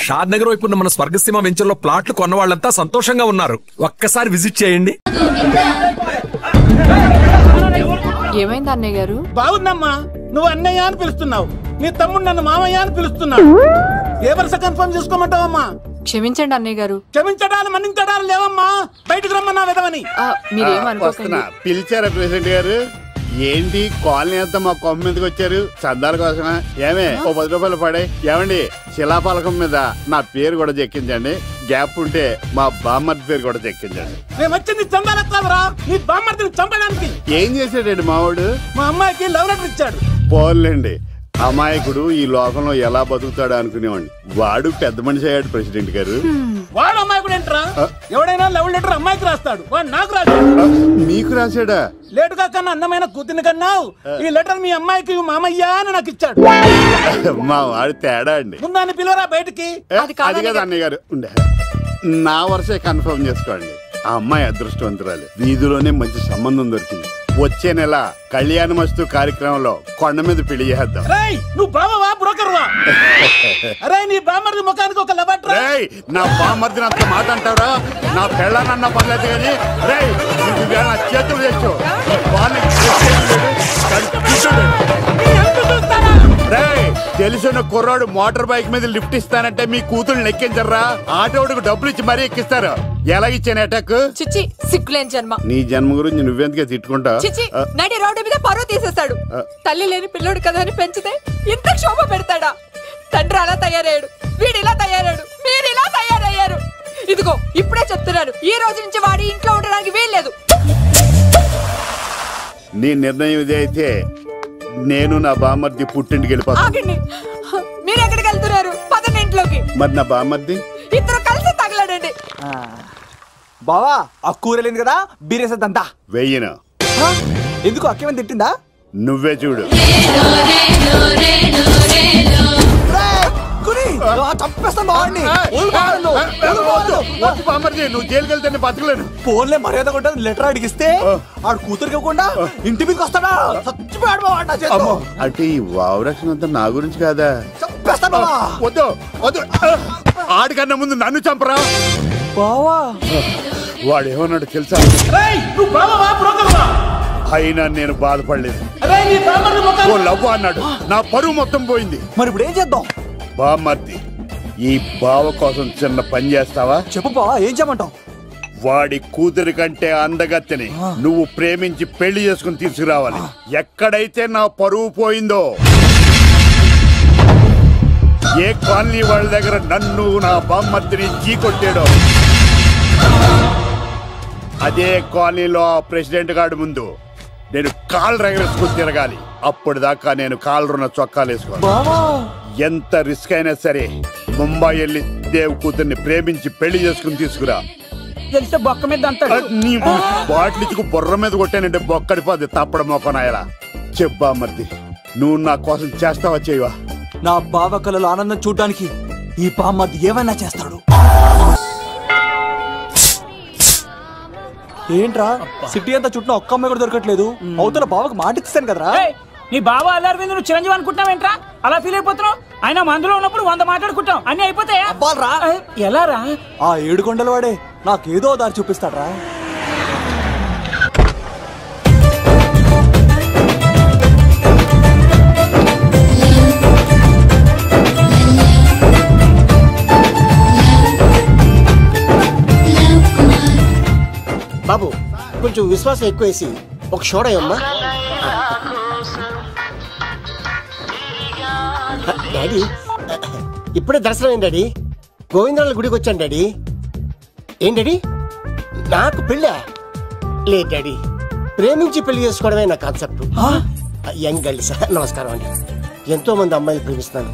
షాద్ నగర్ వైపు ఉన్న మన స్వర్గసీమ వెంచర్లో ప్లాట్లు కొన్న వాళ్ళంతా సంతోషంగా ఉన్నారు. ఒక్కసారి విజిట్ చేయండి. ఏమైంది అన్నయ్య గారు? బాగుందమ్మా, నువ్వు అన్నయ్య అని పిలుస్తున్నావు, నీ తమ్ముడు నన్ను మామయ్య అని పిలుస్తున్నావు. ఏ వరుస కన్ఫర్మ్ చేసుకోమంటావమ్మా? క్షమించండి అన్నయ్య గారు. క్షమించడాలు మన్నించడాలు లేవమ్మా, బయటకు రమ్మన్నా విధవని. మీరేమనుకోకండి. పిలిచారా ప్రెసిడెంట్ గారు? ఏంటి కాలనీ అంతా మా కొమ్మ మీదకి వచ్చారు? చందాల కోసమా? ఏమే ఓ 10 రూపాయలు పడే. ఏమండి శిలాపాలకం మీద నా పేరు కూడా చెక్కించండి. గ్యాప్ ఉంటే మా బామ్మర్ది పేరు కూడా చెక్కించండి. మేము వచ్చింది చందాలకు కాదురా, నీ బామ్మర్దిని చంపడానికి. ఏం చేశాడండి మావాడు? మా అమ్మాయికి లవ్ లెటర్ ఇచ్చాడు. పోన్లేండి, అమాయకుడు ఈ లోకంలో ఎలా బతుకుతాడు అనుకునేవాడిని. వాడు పెద్ద మనిషి అయ్యాడు ప్రెసిడెంట్ గారు. వాడు అమ్మాయికుడు ఏంట్రా? ఎవడైనా లవ్ లెటర్ అమ్మాయికి రాస్తాడు, వాడు నాకు రాశాడు. మీకు రాశాడా? లేటుగా కన్నా అందమైన కూతుర్ని కన్నావు, ఈ లెటర్ మీ అమ్మాయికి మామయ్య అని నాకు ఇచ్చాడు. మా వాడు తేడా అండి. ముందాన్ని పిలవరా బయటికి. అది కదా అన్నయ్య గారు. ఉండే నా వరుసే కన్ఫర్మ్ చేసుకోండి. ఆ అమ్మాయి అదృష్టవంతురాలు, వీధిలోనే మంచి సంబంధం దొరికింది. వచ్చే నెల కళ్యాణమస్తు కార్యక్రమంలో కొండ మీద పెళ్లి చేద్దాం. నువ్వు బావవా బ్రోకర్వా? అరే నీ బామ్మర్ది ముఖానికి ఒక లెటర్. నా బామ్మర్దిని అంత మాట అంటారా? నా పెళ్ళనన్న పర్లేదు కానీ నా చేతులు తెచ్చు. తెలిసిన కుర్రాడు మోటార్ బైక్ మీద లిఫ్ట్ ఇస్తానంటే మీ కూతురు ఎక్కించరా? ఆటోడికి డబ్బులు ఇచ్చి మరీ ఎక్కిస్తారు. ఎలా ఇచ్చాను అటాక్? చిచ్చి సిగ్గులేని జన్మ. నీ జన్మ గురించి నువ్వెందుకే తిట్టుకుంటా? చిచ్చి నడి రోడ్డు మీద పరువు తీసేస్తాడు. తల్లి లేని పిల్లోడు కదా అని పెంచితే ఇంత క్షోభ పెడతాడా? తండ్రి అలా తయారయ్యాడు, వీడు ఇలా తయారయ్యాడు, మీరు ఇలా తయారయ్యారు. ఇదిగో ఇప్పుడే చెప్తున్నాను, ఈ రోజు నుంచి వాడి ఇంట్లో ఉండడానికి వీల్లేదు. నీ నిర్ణయం ఇదే అయితే నేను నా బామ్మర్ది పుట్టింటికి వెళ్ళిపోతాను. మీరు ఎక్కడికి వెళ్తున్నారు? పదండి ఇంట్లోకి. మరి నా బామ్మర్ది? ఇద్దరు కలిసి తగలడండి. బావా ఆ కూరలేదు కదా, బీరేసంతా వెయ్యను. ఎందుకు అక్కేమని తిట్టిందా? నువ్వే చూడు. నువ్వు జైలుకి వెళ్తే బతకలేను. ఫోన్లే మర్యాద కొట్టా లెటర్ అడిగిస్తే ఆడు కూతురికి ఇవ్వకుండా ఇంటి మీదకి వస్తాడా? చచ్చిపోయాడు. అంటే ఈ వావరక్షణ అంతా నా గురించి కాదా? చంపేస్తాను. వద్దు వద్దు, ఆడికన్నా ముందు నన్ను చంపరా. బావా వాడేమన్నాడు తెలుసా? అయినా నేను బాధపడలేదు. లవ్ అన్నాడు, నా పరువు మొత్తం పోయింది. మరి ఇప్పుడు ఏం చేద్దాం? బామ్మర్ది, ఈ బావ కోసం చిన్న పని చేస్తావా? చెప్పు బావా, ఏం చేయమంటావు? వాడి కూతురి కంటే అందగత్తెని నువ్వు ప్రేమించి పెళ్లి చేసుకుని తీసుకురావాలి. ఎక్కడైతే నా పరువు పోయిందో, ఏ కాలనీ వాళ్ళ దగ్గర నన్ను నా బామ్మర్దిని చీకొట్టాడో, అదే కాలనీలో ఆ ప్రెసిడెంట్ గారి ముందు నేను కాళ్ళు రగరేసుకుని తిరగాలి. అప్పుడు దాకా నేను కాళ్ళరున్న చొక్కాలు వేసుకోవాలి. ఎంత రిస్క్ అయినా సరే ముంబై వెళ్ళి దేవ్ కూతుర్ని ప్రేమించి పెళ్లి చేసుకుని తీసుకురా. బొక్క మీద బాటిలిచ్చుకు బొర్ర మీద కొట్టానంటే బొక్కడిపోద్ది తప్పడ మొక్కనాయలా. చెప్పా మర్ది, నువ్వు నా కోసం చేస్తావా చేయవా? నా బావ కళలో ఆనందం చూడడానికి ఈ బామ్మర్ది ఏమైనా చేస్తాడు. ఏంట్రా సిటీ అంతా చుట్టూ ఒక్క అమ్మాయి కూడా దొరకట్లేదు. అవుతున్న బావకు మాట ఇస్తాను కదరా. నీ బావ అల్లారి మీద నువ్వు చిరంజీవి అనుకుంటున్నావేంట్రా? అలా ఫీల్ అయిపోతున్నావు. ఆయన మందులో ఉన్నప్పుడు 100 మాట్లాడుకుంటాం, అన్ని అయిపోతాయా? ఎలా రా? ఆ 7 కొండల వాడే నాకేదో దారి చూపిస్తాడ్రా. బాబు కొంచెం విశ్వాసం ఎక్కువేసి ఒక షోడయమ్మా. డాడీ ఇప్పుడే దర్శనం అయింది డాడీ. గోవిందరాల గుడికి వచ్చాను డాడీ. ఏం డాడీ నాకు పెళ్ళా? లేదు డాడీ, ప్రేమించి పెళ్లి చేసుకోవడమే నా కాన్సెప్ట్. యంగ్ గర్ల్స్ నమస్కారం అండి. ఎంతో మంది అమ్మాయిలు ప్రేమిస్తున్నాను,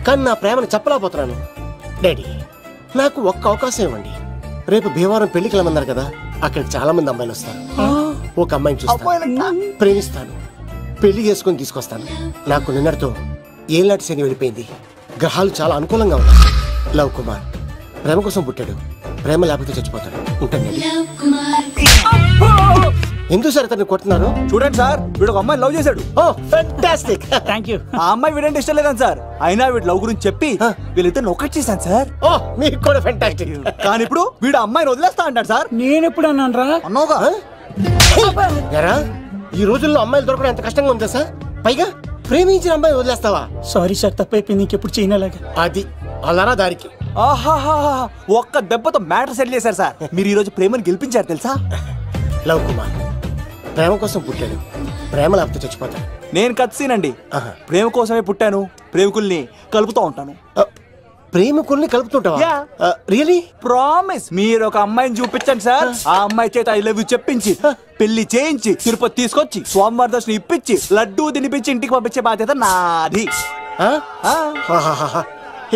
కానీ నా ప్రేమను చెప్పలేకపోతున్నాను. డాడీ నాకు ఒక్క అవకాశం ఇవ్వండి. రేపు భీమవరం పెళ్లికి వెళ్ళమన్నారు కదా, అక్కడికి చాలా మంది అమ్మాయిలు వస్తారు. ఒక అమ్మాయిని చూస్తాను, ప్రేమిస్తాను, పెళ్లి చేసుకుని తీసుకొస్తాను. నాకు నిన్నటితో ఏలాంటి శని వెళ్ళిపోయింది. గ్రహాలు చాలా అనుకూలంగా ఉన్నాయి. లవ్ కుమార్ ప్రేమ కోసం పుట్టాడు, ప్రేమ లేకపోతే చచ్చిపోతాడు. ఉంటాను. ఎందుకు సార్ అతన్ని కొడుతున్నారు? చూడండి సార్, వీడు ఒక అమ్మాయి లవ్ చేశాడు. Oh fantastic. Thank you. ఆ అమ్మాయి వీడంటే ఇష్టం లేదని సార్, అయినా వీడు లవ్ గురించి చెప్పి వీళ్ళిద్దరు ఒకటి చేశాను సార్. ఓ మీకు కూడా ఫెంటాస్టిక్. కానీ ఇప్పుడు వీడు అమ్మాయిని వదిలేస్తా అంటాడు సార్. నేను ఎప్పుడు అన్నాను రా? అన్నోగా ఎరా ఈ రోజుల్లో అమ్మాయిలు దొరకడం ఎంత కష్టంగా ఉందా సార్? పైగా ప్రేమించిన అమ్మాయి వదిలేస్తావా? సారీ సార్, తప్పైపోయింది, ఇంకెప్పుడు చేయనలాగా. అది అలారా దారికి. ఆహాహా, ఒక్క దెబ్బతో మ్యాటర్ సెటిల్ చేశారు సార్. మీరు ఈ రోజు ప్రేమను గెలిపించారు తెలుసా? లవ్ కుమార్ ప్రేమ కోసం పుట్టాడు, ప్రేమ లేకపోతే చచ్చిపోతాడు. నేను కత్సీనండి. ప్రేమ కోసమే పుట్టాను, ప్రేమికుల్ని కలుపుతూ ఉంటాను. ప్రేమికుల్ని కలుపుతుంటావా? రియలీ? ప్రామిస్. మీరు ఒక అమ్మాయిని చూపించండి సార్, ఆ అమ్మాయి చేత ఐ లవ్ యూ చెప్పించి పెళ్లి చేయించి తిరుపతి తీసుకొచ్చి స్వామివారి దర్శనం ఇప్పించి లడ్డూ తినిపించి ఇంటికి పంపించే బాధ్యత నాది.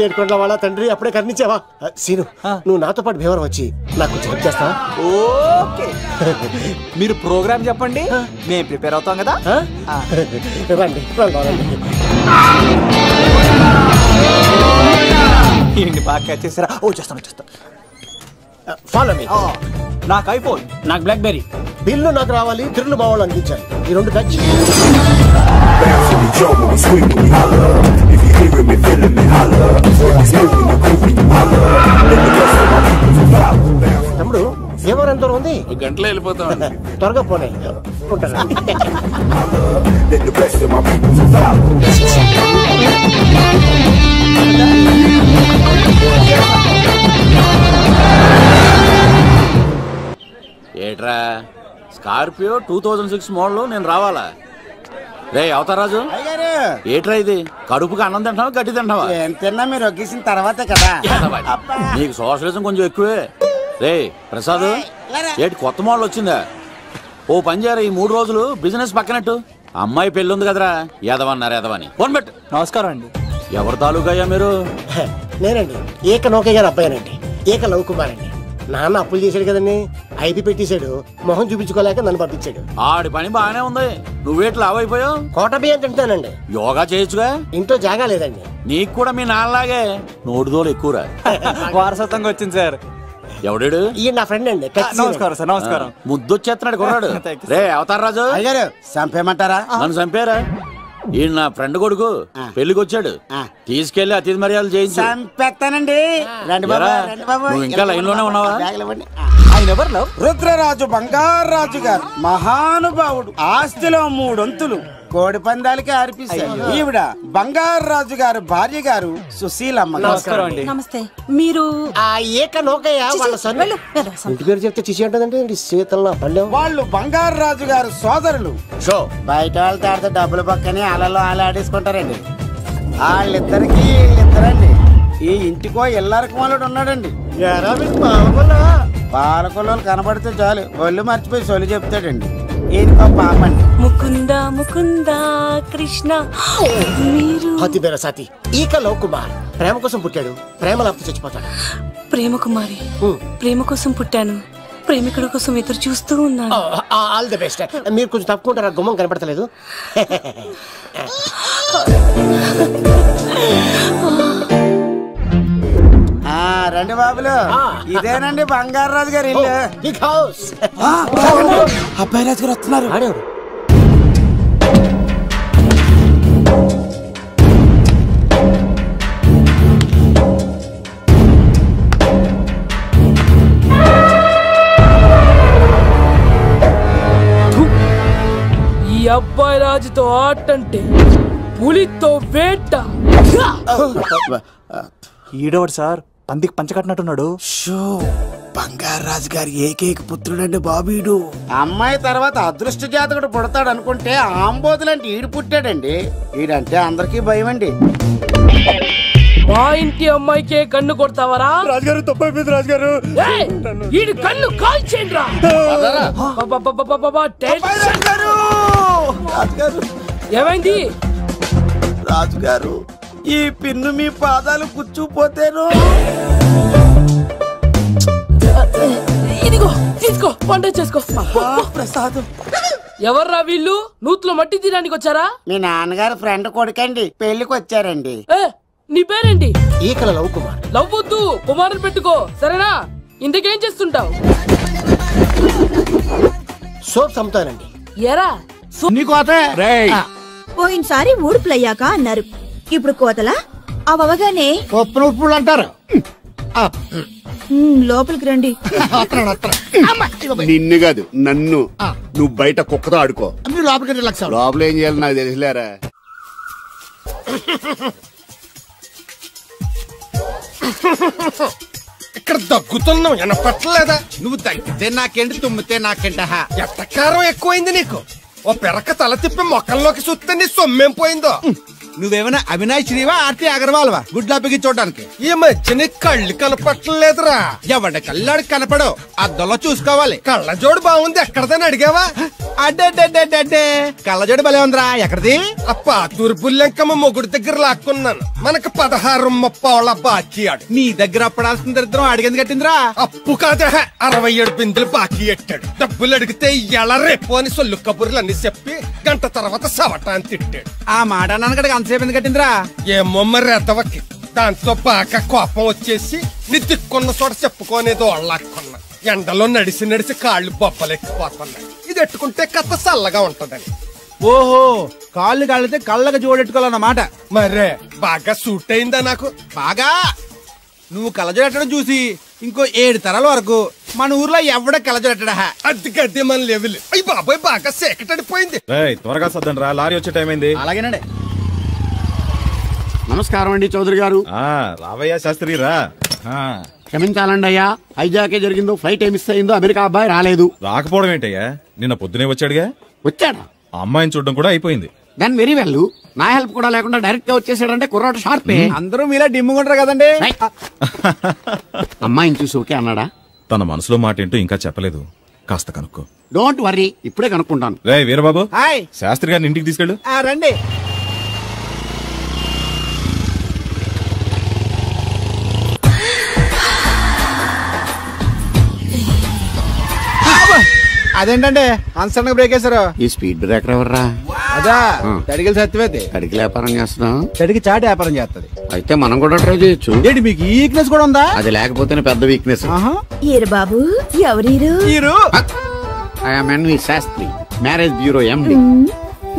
ఏడుకొండల వాళ్ళ తండ్రి అప్పుడే కర్ణించావా? సీను నువ్వు నాతో పాటు భీవరం వచ్చి నాకు కొంచెం హెల్ప్ చేస్తావా? ఓకే, మీరు ప్రోగ్రామ్ చెప్పండి, మేము ప్రిపేర్ అవుతాం కదా. రండి రండి. ఏంటి బాగా క్యాచ్ చేసారా? ఓ చేస్తాను. Follow me. నాకు ఐఫోన్, నాకు బ్లాక్ బెర్రీ. బిల్లు నాకు రావాలి, తిరులు మా వాళ్ళు అందించాలి. ఈ రెండు టచ్. తమ్ముడు ఎవరు ఎంత ఉంది? గంటలో వెళ్ళిపోతాం. త్వరగా పోనీ ఉంటాను. ఏట్రా స్కార్పియో 2006 మోడల్ నేను రావాలా? రే అవతారాజు, ఏట్రా ఇది? కడుపుకి అన్నం తింటావా గడ్డి తింటావా? తిన్నా మీరు ఒగ్గేసిన తర్వాతే కదా. నీకు సోషలిజం కొంచెం ఎక్కువే. రే ప్రసాద్, ఏటి కొత్త మోడల్ వచ్చిందా? ఓ పని చేయరా, ఈ 3 రోజులు బిజినెస్ పక్కనట్టు. అమ్మాయి పెళ్ళి ఉంది కదరా, ఎదవన్నారు ఎదవని. ఫోన్ పెట్టు. నమస్కారం అండి. ఎవరి తాలూకా అయ్యా మీరు? నేనండి ఏక నౌకే గారు అబ్బాయినండి, ఏక లవ్ కుమార్ అండి. నాన్న అప్పులు చేశాడు కదండి, ఐపీ పెట్టేశాడు, మొహం చూపించుకోలేక నన్ను పంపించాడు. ఆడి పని బాగానే ఉంది, నువ్వేట్లు లావైపోయావు? కోట బియ్యం తింటానండి. యోగా చేయొచ్చుగా? ఇంట్లో జాగా లేదండి. నీకు కూడా మీ నాన్నలాగే నోటిదోలు ఎక్కువరా. వారసత్వంగా వచ్చింది సార్. ఎవడాడు? ఈయన నా ఫ్రెండ్ అండి. నమస్కారం సార్. నమస్కారం. ముద్దొచ్చేస్తున్నాడు కొన్నాడు. రే అవతార్ రాజు, అయ్యారు చంపేయమంటారా? నన్ను చంపారా? ఈయన నా ఫ్రెండ్ కొడుకు పెళ్లికి వచ్చాడు, తీసుకెళ్లి అతిథి మర్యాదలు చేయించు. చంపేస్తానండి. రండి బాబు, రండి బాబు. నువ్వు ఇంకా లైన్ లోనే ఉన్నావా? ఆయన ఎవరు లవ్? రుద్రరాజు బంగారాజు గారు మహానుభావుడు, ఆస్తిలో 3 వంతులు కోడి పందాలకి అర్పిస్తారు. ఈవిడ బంగారాజు గారు భార్య గారు సుశీలమ్మ. నమస్కారం అండి. నమస్తే. మీరు ఆ ఏక నౌకయ్య వాళ్ళ సన్. ఇంటి పేరు చెప్తే చిచి అంటదంటే శీతల పల్లె. వాళ్ళు బంగారాజు గారు సోదరులు. షో బయట వాళ్ళతో ఆడితే డబ్బులు పక్కనే అలలో అలా ఆడేసుకుంటారండి. వాళ్ళిద్దరికి వీళ్ళిద్దరండి. ఈ ఇంటికో ఇల్లరకమాలుడు ఉన్నాడండి. పాలకొల్లు కనబడితే చాలు ఒళ్ళు మర్చిపోయి సొలి చెప్తాడండి. ఈయనకో పాపండి. ముకుంద ముకుంద కృష్ణ. మీరు హతి బేర సాతి ఈక లవ్ కుమార్ ప్రేమ కోసం పుట్టాడు, ప్రేమ లేకపోతే చచ్చిపోతాడు. ప్రేమ కుమారి, ప్రేమ కోసం పుట్టాను, ప్రేమికుడు కోసం ఎదురు చూస్తూ ఉన్నాను. All the best. మీరు కొంచెం తప్పుకుంటారా? గుమ్మం కనపడతలేదు. రండి బాబులు, ఇదేనండి బంగారాజు గారి ఇల్లు. Big house. అబ్బాయి రాజు గారు వస్తున్నారు. ఆడేవారు ఈ అబ్బాయి రాజుతో ఆటంటే పులితో వేట. ఈడవాడు సార్, పందికి పంచ కట్టినట్టున్నాడు. బంగారాజు గారి ఏకైక పుత్రుడండి బాబీడు. అమ్మాయి తర్వాత అదృష్ట జాతకుడు పుడతాడు అనుకుంటే ఆంబోతులంటే ఈడు పుట్టాడండి. ఈడంటే అందరికీ భయం అండి. మా ఇంటి అమ్మాయికే కన్ను కొడతావరా? రాజుగారు తప్పైపోయింది రాజుగారు. ఈడు కన్ను కాల్చేయండి రా. ఏమైంది రాజుగారు? ఈ పిన్ను మీ పాదాలు కూర్చుపోతేను. ఇదిగో తీసుకో, వంట చేసుకో. ప్రసాదం. ఎవర్రా వీళ్ళు? నూతులో మట్టి తీయడానికి వచ్చారా? మీ నాన్నగారు ఫ్రెండ్ కొడుకండి, పెళ్లికి వచ్చారండి. నీ పేరేంటి? ఈకల లవ్ కుమార్. లవ్ వద్దు, కుమారుని పెట్టుకో సరేనా? ఇంతకేం చేస్తుంటావు? సోప్స్ అమ్ముతానండి. ఎరా పోయినసారి ఊడుపులయ్యాక అన్నారు, ఇప్పుడు కోతలా? అవగానే ఉప్పులు అంటారు. లోపలికి రండి. నిన్ను కాదు నన్ను. నువ్వు బయట కుక్కతో ఆడుకో. మీరు లోపలికి రిలాక్స్ అవ్వండి. లోపల ఏం చేయాలి నాకు తెలిసిలేరా. ఇక్కడ దగ్గుతున్నావు వినపట్టలేదా? నువ్వు తగ్గితే నాకేంటి, తుమ్మితే నాకేంట. ఎట్టకారం ఎక్కువైంది నీకు. ఓ పెరక తల తిప్పి మొక్కల్లోకి చూస్తే నీ సొమ్మేం పోయిందో. నువ్వేమైనా అవినాష్ శ్రీవా, ఆర్తి అగర్వాల్వా గుడ్లా బిగి చూడడానికి? ఈ మధ్య నీ కళ్ళు కనపట్టలేదురా. ఎవడి కళ్ళాడు కనపడవు, అద్దంలో చూసుకోవాలి. కళ్ళజోడు బాగుంది, ఎక్కడదని అడిగావా? అడ్డే కళ్ళజోడు భలే ఉందిరా. ఎక్కడిది? అప్ప తూర్పుల్లెంకమ్మ మొగుడు దగ్గర లాక్కున్నాను. మనకు 16 బాకీ ఆడు. నీ దగ్గర అప్పడాల్సిన దరిద్రం అడిగింది కట్టిందిరా. అప్పు కాదే, 67 బిందులు బాకీ ఎట్టాడు. డబ్బులు అడిగితే ఎలా రేపు అని సొల్లు కబుర్లు అన్ని చెప్పి గంట తర్వాత సవటాన్ని తిట్టాడు. ఆ మాట నాన్నగడికి అంతసేపు ఎందుకు కట్టిందిరా? ఏమో మరి ఎద్దవకి. దాంతో బాగా కోపం వచ్చేసి నీ దిక్కున్న చోట చెప్పుకోనేదో వాళ్ళకున్నా. ఎండలో నడిసి నడిసి కాళ్ళు బొబ్బలెక్కిపోతున్నాయి. ఇది ఎట్టుకుంటే కథ చల్లగా ఉంటదని. ఓహో, కాళ్ళు కాళ్ళతే కళ్ళగా జోడెట్టుకోవాలన్నమాట. మరే బాగా సూట్ అయిందా నాకు? బాగా. నువ్వు కళ్ళజోడెట్టడం చూసి ఇంకో 7 తరాల వరకు మన ఊర్లో ఎవడ కళ్ళజోడెట్టడా. అది గడ్డి మన లెవెల్. అయ్యి బాబాయ్ బాగా సేకటడిపోయింది. త్వరగా సర్దండి రా, లారీ వచ్చే టైం అయింది. అలాగేనండి. నమస్కారం అండి చౌదరి గారు. రావయ్యా శాస్త్రి రా. క్షమించాలండి అయ్యా, హైజాకే జరిగిందో, ఫ్లైట్ ఏ మిస్ అయిందో, అమెరికా అబ్బాయి రాలేదు. రాకపోవడం ఏంటయ్యా, నిన్న పొద్దునే వచ్చాడుగా. వచ్చాడా? అమ్మాయిని చూడడం కూడా అయిపోయింది. దాని వెరీ వెల్. నా హెల్ప్ కూడా లేకుండా డైరెక్ట్ గా వచ్చేసాడంటే కుర్రాడు షార్పే. అందరూ మీలా డిమ్ముకుంటారు కదండి. అమ్మాయిని చూసి ఓకే అన్నాడా? తన మనసులో మాట ఏంటో ఇంకా చెప్పలేదు, కాస్త కనుక్కో. డోంట్ వర్రీ, ఇప్పుడే కనుక్కుంటాను. రే వీరబాబు, హాయ్. శాస్త్రి గారిని ఇంటికి తీసుకెళ్ళు. రండి. అదేంటండి అన్సడన్ బ్రేక్ వేశారు? ఈ స్పీడ్ బ్రేకర్ ఎవర్రా? అదా తడిగిలి సత్యవేతి. తడికి వ్యాపారం చేస్తున్నాం. తడికి చాటి వ్యాపారం చేస్తుంది. అయితే మనం కూడా ట్రై చేయొచ్చు. ఏంటి మీకు ఈ వీక్నెస్ కూడా ఉందా? అది లేకపోతేనే పెద్ద వీక్నెస్. ఈరు బాబు, ఎవరీరు? I'm NV Shastri, marriage bureau MD.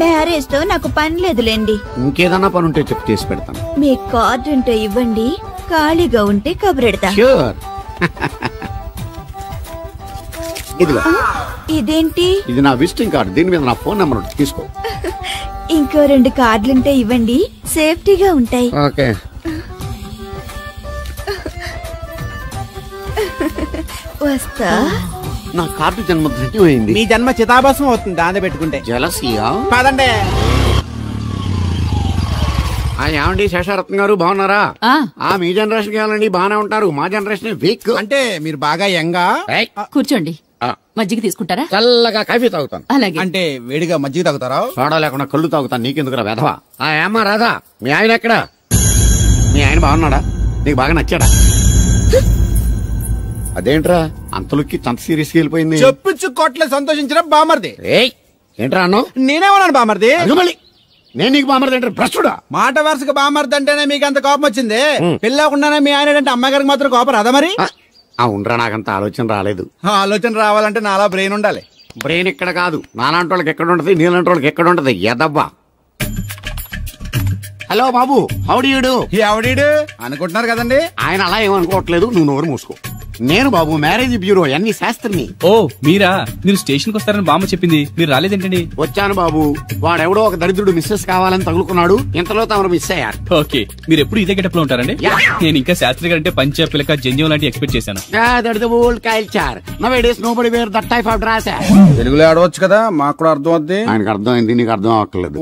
Marriage తో నాకు పని లేదులేండి. ఇంకేదన్నా పని ఉంటే చెప్పు, చేసి పెడతాను. మీ కార్డు ఉంటే ఇవ్వండి, ఖాళీగా ఉంటే కబురెడతా. ష్యూర్. ఇదిగో. ఇదేంటి? ఇది నా విజిటింగ్ కార్డు. దీని మీద నా ఫోన్ నెంబర్ తీసుకో. ఇంకో 2 కార్డులుంటే ఇవ్వండి, సేఫ్టీగా ఉంటాయి. ఓకే. వస్తా. నా కార్డు జన్మ ధన్యమైంది. మీ జన్మ చితాభాసం అవుతుంది దాన్ని పెట్టుకుంటే. జలసియా? కాదండి. ఏమండి శేషారత్న గారు, బాగున్నారా? మీ జనరేషన్ కావాలండి, బాగానే ఉంటారు. మా జనరేషన్ వీక్. అంటే మీరు బాగా యంగా. కూర్చోండి, మజ్జిగ తీసుకుంటారా? చల్లగా కాఫీ తాగుతాను. అలాగే. అంటే వేడిగా మజ్జిగ తాగుతారా? సోడా లేకుండా కళ్ళు తాగుతాను. నీకెందుకురా వెధవా? ఏమ్మా రాధా, మీ ఆయన ఎక్కడా? మీ ఆయన బాగున్నాడా? నీకు బాగా నచ్చాడా? అదేంట్రా అంతలోకి అంత సీరియస్ వెళ్ళిపోయింది? చెప్పించు కొట్లే సంతోషించిన బామర్ది. ఏంట్రా అన్నావు? నేనేమన్నాను బామర్ది? మళ్ళీ నేను నీకు బామర్ది అంటే భ్రష్టుడా? మాట వరుసగా బామర్ది అంటేనే మీకు అంత కోపం వచ్చింది. పిల్లకుండానే మీ ఆయన అంటే అమ్మగారికి మాత్రం కోపం రాదా మరి? ఉండరా, నాకంత ఆలోచన రాలేదు. ఆలోచన రావాలంటే నాలా బ్రెయిన్ ఉండాలి. బ్రెయిన్ ఇక్కడ కాదు, నాలాంటి వాళ్ళకి ఎక్కడ ఉంటది, నీలాంటి వాళ్ళకి ఎక్కడ ఉంటది. ఎదవ్వా. హలో బాబు, హౌడీడు. ఎవడీడు అనుకుంటున్నారు కదండి. ఆయన అలా ఏమనుకోవట్లేదు, నువ్వు నోరు మూసుకో. నేను బాబు మ్యారేజ్ బ్యూరో ఎన్ని శాస్త్రిని. ఓ మీరా? మీరు స్టేషన్ కి వస్తారని బామ్మ చెప్పింది, మీరు రాలేదేంటండి? వచ్చాను బాబు, వాడెవడో ఒక దరిద్రుడు మిస్సెస్ కావాలని తగులుకున్నాడు. ఇంతలో తమరు మిస్ అయ్యారు. ఓకే, మీరు ఎప్పుడు ఇదే గెటప్ లో ఉంటారండి? నేను ఇంకా శాస్త్రి గారు అంటే పంచ పిలక జంజం లాంటి ఎక్స్పెక్ట్ చేశాను. తెలుగులో ఆడవచ్చు కదా, మాకు కూడా అర్థం అవుద్ది. ఆయనకు అర్థమైంది, నీకు అర్థం అవ్వట్లేదు.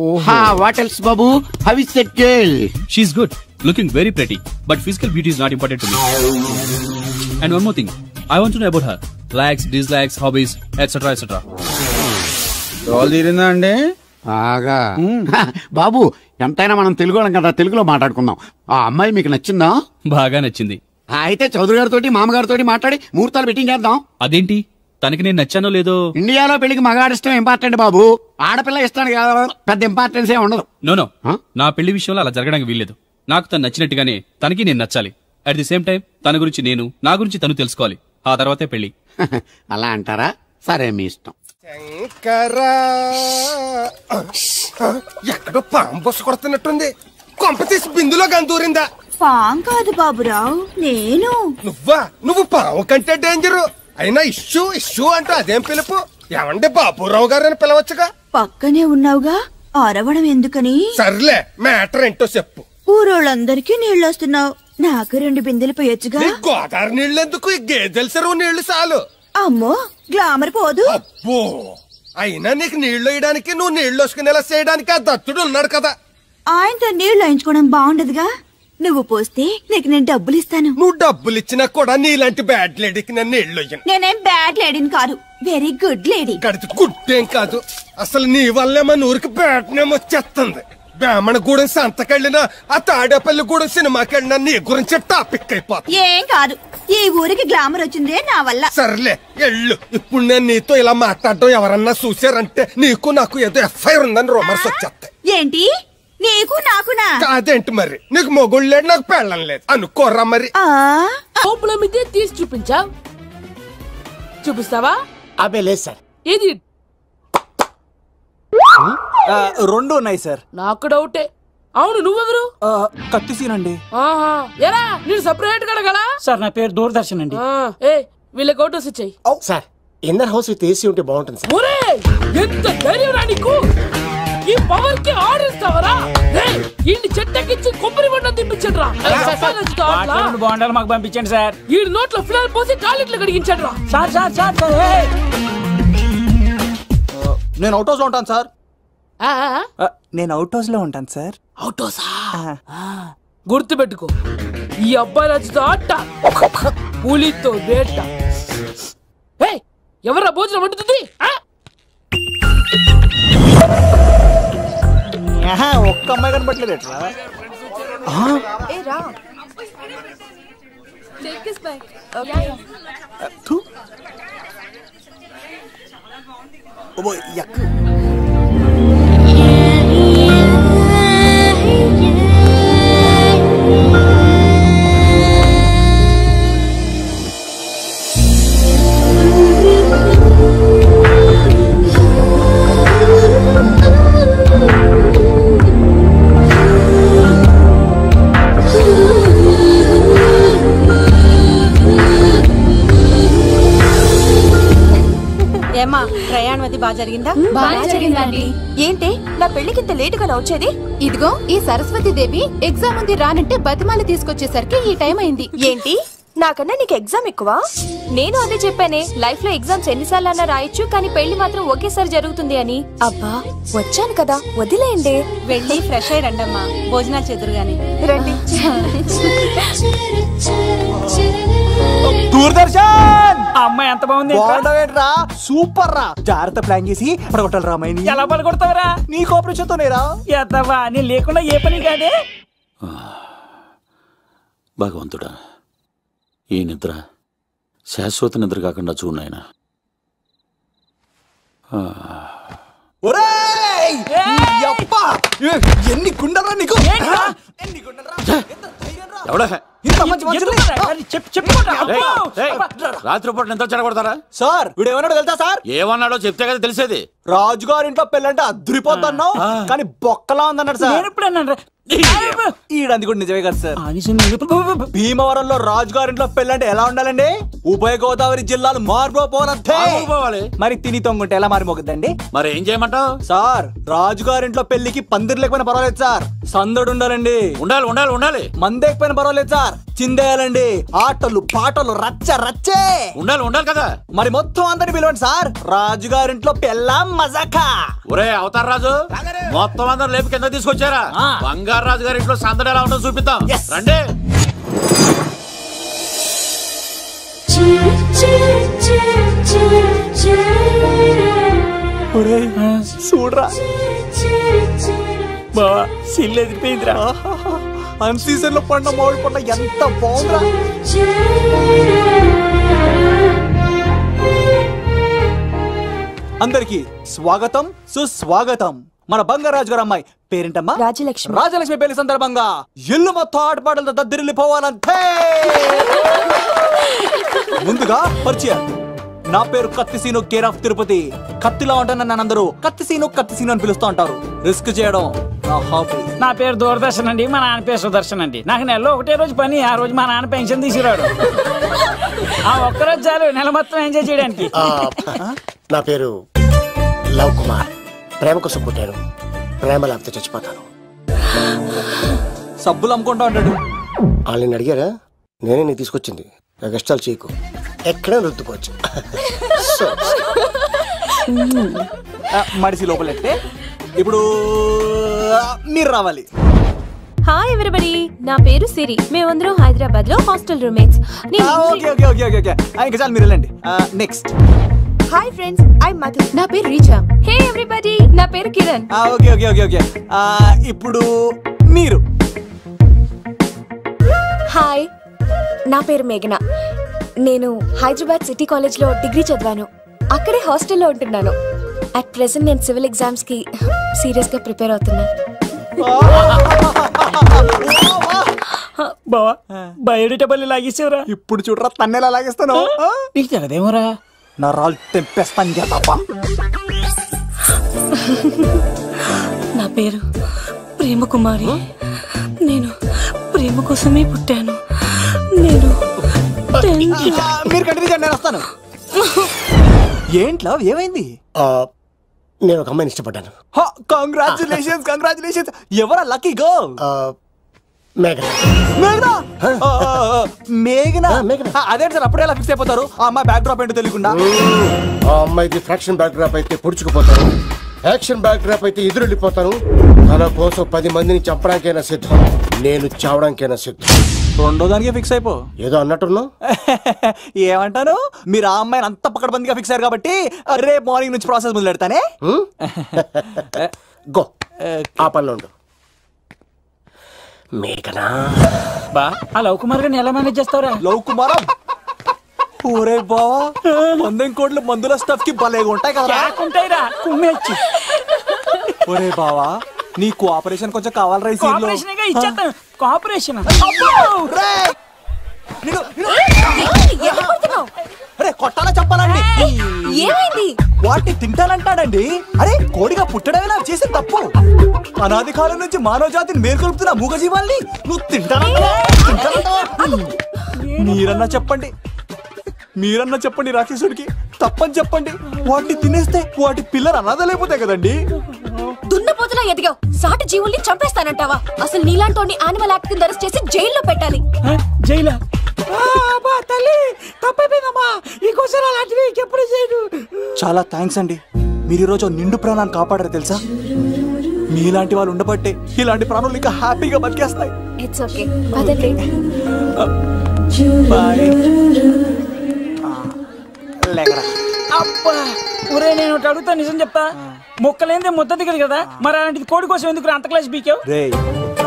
What else Babu? How is that girl? She is good, looking very pretty, but physical beauty is not important to me. And one more thing, I want to know about her likes, dislikes, hobbies, etc. etc. Role తీరిందా అండి? బాగా. బాబు ఎంతైనా మనం తెలుగు కదా, తెలుగులో మాట్లాడుకుందాం. ఆ అమ్మాయి మీకు నచ్చిందా? బాగా నచ్చింది. అయితే చౌదరి గారితో మామగారితో మాట్లాడి ముహూర్తాలు పెట్టింగ్ చేద్దాం. అదేంటి, తనకి నేను నచ్చానో లేదో? ఇండియాలో పెళ్లికి మగాడిష్టం ఇంపార్టెంట్ బాబు, ఆడపిల్ల ఇష్టానికి పెద్ద ఇంపార్టెన్స్ ఏ ఉండదు. నో, నా పెళ్లి విషయంలో అలా జరగడానికి వీల్లేదు. నాకు తను నచ్చినట్టుగానే తనకి నేను నచ్చాలి. అట్ ది సేమ్ టైం తన గురించి నేను, నా గురించి తను తెలుసుకోవాలి. ఆ తర్వాతే పెళ్లి. అలా అంటారా? సరే, మీ ఇష్టం. శంకరా ఎక్కడో పాము బొస్సు కొడుతున్నట్టుంది. కొంప తీసి బిందులో గందూరిందా? పాం కాదు బాబురావు, నేను. నువ్వు పాము కంటే డేంజరు. అయినా ఇష్యూ ఇష్యూ అంటూ అదేం పిలుపు? ఏమండి బాబురావు గారు అని పిలవచ్చుగా. పక్కనే ఉన్నావుగా, అరవడం ఎందుకని? సర్లే, మ్యాటర్ ఏంటో చెప్పు. ఊరోళ్ళందరికీ నీళ్ళొస్తున్నావు, నాకు 2 బిందెలు పోయొచ్చుగా. గోదావరి నీళ్ళు ఎందుకు? ఈ గేదెల చెరువు నీళ్లు చాలు. అమ్మో, గ్లామర్ పోదు. అబ్బో, అయినా నీకు నీళ్లు వేయడానికి, నువ్వు నీళ్లు వసుకునేలా చేయడానికి ఆ దత్తుడు ఉన్నాడు కదా. ఆయనతో నీళ్లు వేయించుకోవడం బాగుండదుగా. నువ్వు పోస్తే నీకు నేను డబ్బులు ఇస్తాను. నువ్వు డబ్బులు ఇచ్చినా కూడా నీలాంటి బ్యాడ్ లేడీకి నేను నీళ్లు ఇయ్యను. నేనేం బ్యాడ్ లేడీని కాదు, వెరీ గుడ్ లేడీ. గడిచి గుడ్డేం కాదు, అసలు నీ వల్లే మన ఊరికి బ్యాడ్ నేమ్ వచ్చేస్తుంది. బ్రాహ్మణగూడెం సంతకెళ్ళినా, ఆ తాడేపల్లిగూడెం సినిమాకెళ్ళినా నీ గురించి టాపిక్ అయిపోతుంది. ఏం కాదు, ఈ ఊరికి గ్లామర్ వచ్చిందే నా వల్ల. సర్లే ఎళ్ళు. ఇప్పుడు నేను నీతో ఇలా మాట్లాడడం ఎవరన్నా చూసారంటే నీకు నాకు ఏదో ఎఫ్ఐఆర్ ఉందని రూమర్స్ వచ్చేస్తాయి. ఏంటి? నీకు నాకునా? కాదేంటి మరి? నీకు మొగుళ్ళు లేడు, నాకు పెళ్ళం లేదు అనుకోరా మరి. లోపల మీదే తీసి చూపించా. చూపిస్తావా? అబ్బే లేదు సార్. ఏది? 2 ఉన్నాయి సార్. నాకు డౌటే. అవును, నువ్వెవరు? కత్తిసీనండి. ఎరా నేను సపరేట్ కడగల. సార్ నా పేరు దూరదర్శన్ అండి. వీళ్ళ ఫోటోస్ ఇచ్చాయి. Sir inner house with AC ఉంటే బాగుంటుంది సార్. ఒరే ఎంత ధైర్యం రా నీకు! ఈ పవర్ కి ఆర్డర్ ఇస్తావరా? ఈ చెట్టెక్కించి కొబ్బరి బండ తిప్పించండి రా. బాగుండాలి, మాకు పంపించండి సార్. ఈ నోట్లో ఫిల్టర్ పోసి టాయిలెట్లు కడిగించండి రా. సార్ సార్ సార్ నేను అవుట్ హౌస్ లో ఉంటాను సార్. నేను అవుట్ హౌస్ లో ఉంటాను సార్. అవుట్ హౌసా? గుర్తు పెట్టుకో, ఈ అబ్బాయి రాజుతో ఆట, పులితో వేట. ఎవరా భోజనం వండుతుంది? ఒక్క అమ్మాయి కనబట్టలేదు ఎట్లా? ఏమ్మా, ప్రయాణం అది బాగా జరిగిందా? బాగా జరిగిందండి. ఏంటి నా పెళ్లికి ఇంత లేటుగా వచ్చేది? ఇదిగో ఈ సరస్వతి దేవి ఎగ్జామ్ ఉంది రానంటే బతిమాల తీసుకొచ్చేసరికి ఈ టైం అయింది. ఏంటి, నాకన్నా నీకు ఎగ్జామ్ ఎక్కువ? నేను అదే చెప్పానే, లైఫ్ లో ఎగ్జామ్స్ ఎన్నిసార్లు అన్నా రాయొచ్చు, కానీ పెళ్లి మాత్రం ఒకేసారి జరుగుతుంది అని. అబ్బా వచ్చాను కదా, వదిలేయండి. వెళ్ళి ఫ్రెష్ అయ్యి రండమ్మా, భోజనాలు చెదురు గాని రండి. దూరదర్శన్ అమ్మాయి ఎంత బాగుంది! బాగుండవేట్రా, సూపర్ రా. జాగ్రత్త ప్లాన్ చేసి పడగొట్టాలి రామాయణి. ఎలా పడగొడతావరా? నీ కోఆపరేషన్ తోనేరా. ఎత్తవా, నీ లేకుండా ఏ పని కాదే. భగవంతుడా, ఈ నిద్ర శాశ్వత నిద్ర కాకుండా చూడాయన. ఎన్ని గుండెరా నీకు! రాత్రిపూట నిద్ర చెడగొడతారా సార్? వీడు ఏమన్నాడో తెలుసా సార్? ఏమన్నాడో చెప్తే కదా తెలిసేది. రాజుగారింట్లో పెళ్ళంటే అద్దరిపోతున్నావు, కానీ బొక్కలా ఉందన్నాడు సార్. ఈడంది కూడా నిజమే కదా సార్. భీమవరంలో రాజుగారింట్లో పెళ్ళంటే ఎలా ఉండాలండి? ఉభయ గోదావరి జిల్లాలు మారిపోవాలి. మరి తిని తొంగుంటే ఎలా మారిపోతుందండి? మరి ఏం చేయమంటావు సార్? రాజుగారింట్లో పెళ్లికి పందిరి లేకపోయినా పర్వాలేదు సార్, సందడు ఉండాలండి. ఉండాలి ఉండాలి ఉండాలి. మందేకపోయినా పర్వాలేదు సార్, చిందేయాలండి. ఆటలు పాటలు రచ్చ రచ్చే ఉండాలి ఉండాలి కదా. మరి మొత్తం అందరిని పిలవండి సార్, రాజుగారింట్లో పెళ్ళాం మజాకా. ఒరే అవతార్ రాజు, మొత్తం అందరు లేపు కింద తీసుకొచ్చారా? బంగారు రాజు గారి ఇంట్లో సందడి ఎలా ఉంటుందో చూపిద్దాం రండి. చూడరా బావా, సిల్ ఎదిరిపోయిందిరా. అన్ సీజన్ లో పండ మామిడి పంట ఎంత బాగుందిరా. అందరికి స్వాగతం సుస్వాగతం. మన బంగారాజు గారు అమ్మాయి పేరేంటమ్మా? రాజలక్ష్మి. రాజలక్ష్మి పెళ్లి సందర్భంగా ఇల్లు మొత్తం ఆటపాటలతో దద్దరిల్లిపోవాలంటే ముందుగా పరిచయం. నా పేరు కత్తిసీను, కేర్ ఆఫ్ తిరుపతి. కత్తిలా ఉంటాను నన్ను అందరూ కత్తిసీను అని పిలుస్తూ ఉంటారు. రిస్క్ చేయడం నా హాబీ. నా పేరు దూరదర్శన్ అండి, మా నాన్న పేరు సుదర్శన్ అండి. నాకు నెలలో ఒకటే రోజు పని, ఆ రోజు మా నాన్న పెన్షన్ తీసుకురాడు. ఆ ఒక్కరోజు చాలు నెల మొత్తం ఎంజాయ్ చేయడానికి. నా పేరు లవ్ కుమార్. ప్రేమ కోసం పుట్టాను, ప్రేమ లేకపోతే చచ్చిపోతాను. సబ్బులు అమ్ముకుంటా ఉంటాడు. వాళ్ళని అడిగారా? నేనే నీకు తీసుకొచ్చింది. నాకు ఇష్టాలు చేయకు, ఎక్కడే రుద్దుకోవచ్చు. మడిసి లోపలెట్టే. ఇప్పుడు మీరు రావాలి. హాయ్ ఎవ్రీబడి, నా పేరు సిరి. మేమందరం హైదరాబాద్ లో హాస్టల్ రూమ్మేట్స్. ఇంకా చాలు, మీరు వెళ్ళండి. Next. Hi friends, I Madhu. నా పేరు రీచా. హే ఎవ్రీబడి, నా పేరు కిరణ్. ఓకే. ఇప్పుడు మీరు. హాయ్, నా పేరు మేఘన. నేను హైదరాబాద్ సిటీ కాలేజ్ లో డిగ్రీ చదివాను. అక్కడే హాస్టల్లో ఉంటున్నాను. అట్ ప్రెసెంట్ నేను సివిల్ ఎగ్జామ్స్ కి సీరియస్ గా ప్రిపేర్ అవుతున్నాను. బావా బయోడేటబుల్ లాగేసేవరా. ఇప్పుడు చూడరా తన్నేలా లాగేస్తాను. నీకు తెగదేమోరా. నా రాళ్ళు తెంపేస్తాను తప్ప. నా పేరు ప్రేమ కుమారి. నేను ప్రేమ కోసమే పుట్టాను. నేను మీరు కంటిన్యూ చేయండి, నేను వస్తాను. ఏంట్లో ఏమైంది? నేను ఒక అమ్మాయిని ఇష్టపడ్డాను. కంగ్రాచులేషన్స్. ఎవరా లక్కీ గర్ల్? మేఘనా. అదే సార్, అప్పుడే ఎలా ఫిక్స్ అయిపోతారు? ఆ అమ్మాయి బ్యాక్ డ్రాప్ ఏంటో తెలియకుండా. ఆ అమ్మాయిది ఫ్రాక్షన్ బ్యాక్ డ్రాప్ అయితే పొడుచుకుపోతాను, యాక్షన్ బ్యాక్ డ్రాప్ అయితే ఎదురెళ్ళిపోతాను. తన కోసం 10 మందిని చంపడానికైనా సిద్ధం, నేను చావడానికైనా సిద్ధం. రెండో దానికే ఫిక్స్ అయిపో. ఏదో అన్నట్టున్నావు. ఏమంటాను? మీరు ఆ అమ్మాయిని అంత పకడ్బందీగా ఫిక్స్ అయ్యారు కాబట్టి రేపు మార్నింగ్ నుంచి ప్రాసెస్ మొదలు పెడతానే. గో, ఆ పనిలో ఉండు. మేఘనా. బా, ఆ లవ్ కుమార్ గారిని ఎలా మేనేజ్ చేస్తావురా? లవ్ కుమారం? ఒరే బావా, 100 కోట్ల మందుల స్టఫ్ కి భలేగా ఉంటాయి కదా. ఉంటాయిరా, కుమ్మేచ్చి. ఒరే బావా, నీ కోఆపరేషన్ కొంచెం కావాలరా ఈ సీన్ లో. ఇచ్చేస్తాను. కోఆపరేషన్ అరే కొట్టాలా చెప్పాలండి? ఏమైంది? వాటిని తింటానంటాడండి. అరే కోడిగా పుట్టడమే నాకు చేసిన తప్పు. అనాది కాలం నుంచి మానవ జాతిని మేల్కొల్పుతున్న మూగజీవాల్ని నువ్వు తింటానంటావా? మీరన్నా చెప్పండి రాక్షసుడికి. తప్పని చెప్పండి. వాటిని తినేస్తే వాటి పిల్లలు అనాథలైపోతాయి కదండి. దున్నపోతులా ఎదిగావు, సాటి జీవుల్ని చంపేస్తానంటావా? అసలు నీలాంటి యానిమల్ యాక్ట్ కింద అరెస్ట్ చేసి జైల్లో పెట్టాలి. జైలా? తప్పైపోయిందమ్మా, ఇంకోసారి అలాంటివి ఎప్పుడు చేయడు. చాలా థ్యాంక్స్ అండి, మీరు ఈరోజు నిండు ప్రాణాన్ని కాపాడారు తెలుసా. మీలాంటి వాళ్ళు ఉండబట్టే ఇలాంటి ప్రాణులు ఇంకా హ్యాపీగా బతికేస్తాయి. ఇట్స్ ఓకే, పదండి. అబ్బా ఒరే, నేను ఒకటి అడుగుతా, నిజం చెప్తా. మొక్కలేందే ముద్ద దిగదు కదా, మరి అలాంటిది కోడి కోసం ఎందుకు అంత క్లాస్ బీకావు? రే,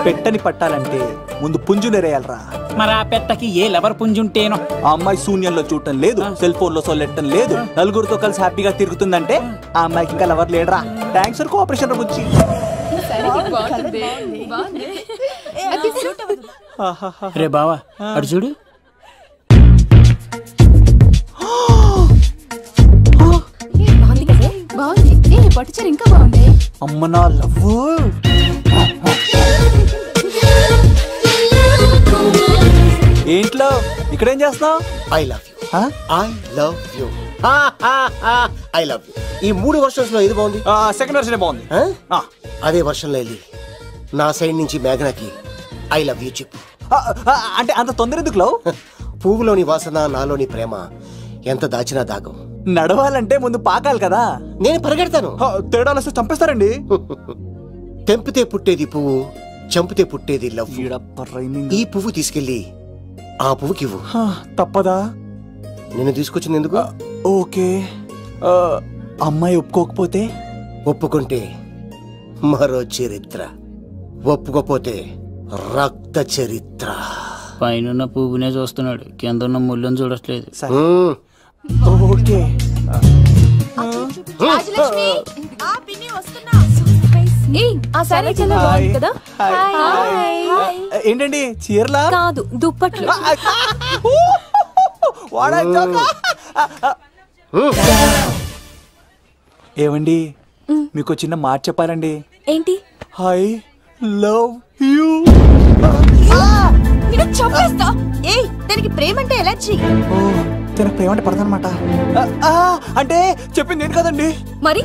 పెట్టని పట్టాలంటే ముందు పుంజు నెరేయాలరా. మరి ఆ పెట్టకి ఏ లవర్ పుంజుంటేనో. ఆ అమ్మాయి శూన్యంలో చూడటం లేదు, సెల్ ఫోన్ లో సొల్లెట్టడం లేదు, నలుగురితో కలిసి హ్యాపీగా తిరుగుతుందంటే ఆ అమ్మాయికి ఇంకా లవర్ లేడరా. థ్యాంక్స్ ఫర్ కోఆపరేషన్ బుచ్చి. రే బావా, అడు చూడు. బాగుంది, పట్టుచీర ఇంకా బాగుంది. అమ్మ నా లవ్. ఏంట్లో ఇక్కడేం చేస్తున్నావు? I love you. I love you. I love you. ఈ 3 వర్షన్స్ లో ఏది బాగుంది? సెకండ్ వర్షన్ బాగుంది. అదే వర్షంలో వెళ్ళి నా సైడ్ నుంచి మేఘనాకి ఐ లవ్ యూ చెప్పు. అంటే అంత తొందర ఎందుకు లవ్? పువ్వులోని వాసన, నాలోని ప్రేమ ఎంత దాచినా దాగం. నడవాలంటే ముందు పాకాలి కదా. నేను పరిగెడతాను. తేడాలు వస్తే చంపేస్తారండి. తెంపితే పుట్టేది పువ్వు, చంపితే పుట్టేది లవ్. ఈ పువ్వు తీసుకెళ్ళి ఆ పువ్వుకి ఇవ్వు. తప్పదా? నేను తీసుకొచ్చింది ఎందుకు? ఓకే. అమ్మాయి ఒప్పుకోకపోతే? ఒప్పుకుంటే మరో చరిత్ర, ఒప్పుకోపోతే రక్త చరిత్ర. పైన పువ్వునే చూస్తున్నాడు, కింద ఉన్న ముళ్ళని చూడట్లేదు. ఓకే. ఏంటండి చీరలా? కాదు, దుప్పట్లు. ఏమండి మీకు చిన్న మాట చెప్పాలండి. ఏంటి? I love you. చంపేస్తా. ఏయ్, దానికి ప్రేమ అంటే ఎలర్జీ. తనకు ప్రేమ అంటే పడదనమాట. అంటే చెప్పింది ఏంటి కదండి. మరి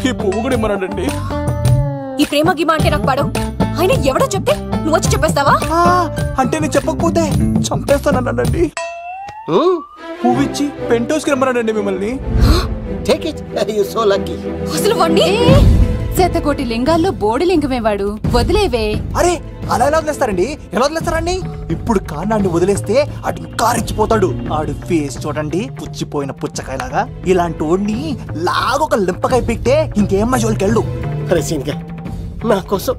ఈ పువ్వు కూడా ఇమ్మనండి. ఈ ప్రేమ గిమ అంటే నాకు పడవు. అయినా ఎవడో చెప్తే నువ్వు వచ్చి చెప్పేస్తావా? అంటే నేను చెప్పకపోతే చంపేస్తానండి. పువ్విచ్చి పెంటోస్కి రమ్మనండి మిమ్మల్ని. అసలు వండి శతకోటి లింగాల్లో బోడి లింగమేవాడు. వదిలేవే. అరే అలా ఎలా వదిలేస్తారండి? ఎలా వదిలేస్తారండి? ఇప్పుడు కాన్నాడిని వదిలేస్తే అటు ఇంకా రెచ్చిపోతాడు. ఆడు ఫేస్ చూడండి, పుచ్చిపోయిన పుచ్చకాయలాగా. ఇలాంటి వాడిని లాగొక లింపకాయ పెట్టే ఇంకేం మజోలికి వెళ్ళు. నా కోసం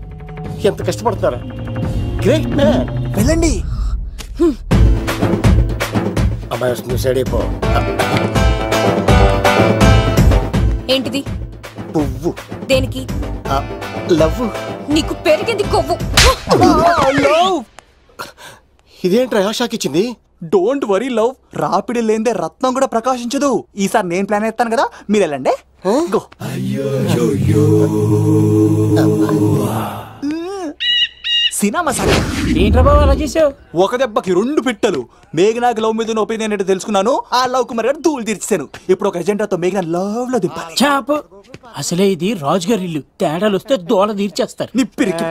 ఎంత కష్టపడతారా? Great man. వెళ్ళండి. అమ్మాయి వస్తుంది, సైడ్ అయిపో. ఏంటిది? పువ్వు. దేనికి? లవ్. నీకు పెరిగింది కొవ్వు. ఇదేంట్రా షాక్ ఇచ్చింది? Don't worry love. రాపిడి లేదే రత్నం కూడా ప్రకాశించదు. ఈసారి నేను ప్లాన్ ఎత్తాను కదా, మీరు వెళ్ళండి. గో. సినిమా ఏంట్రా బాబు అలా చేసావు? ఒక దెబ్బకి 2 పిట్టలు. మేఘనాకి లవ్ మీద ఒపీనియన్ ఏంటో తెలుసుకున్నాను. ఆ లవ్ కుమార్ గారు ధూళి తీర్చాను. ఇప్పుడు ఒక ఎజెండాతో మేఘనా లవ్ లో దింపాలి. చాపు. అసలే ఇది రాజుగారి ఇల్లు. తేడాలు వస్తే దోళ తీర్చేస్తారు. నిప్పిరికి.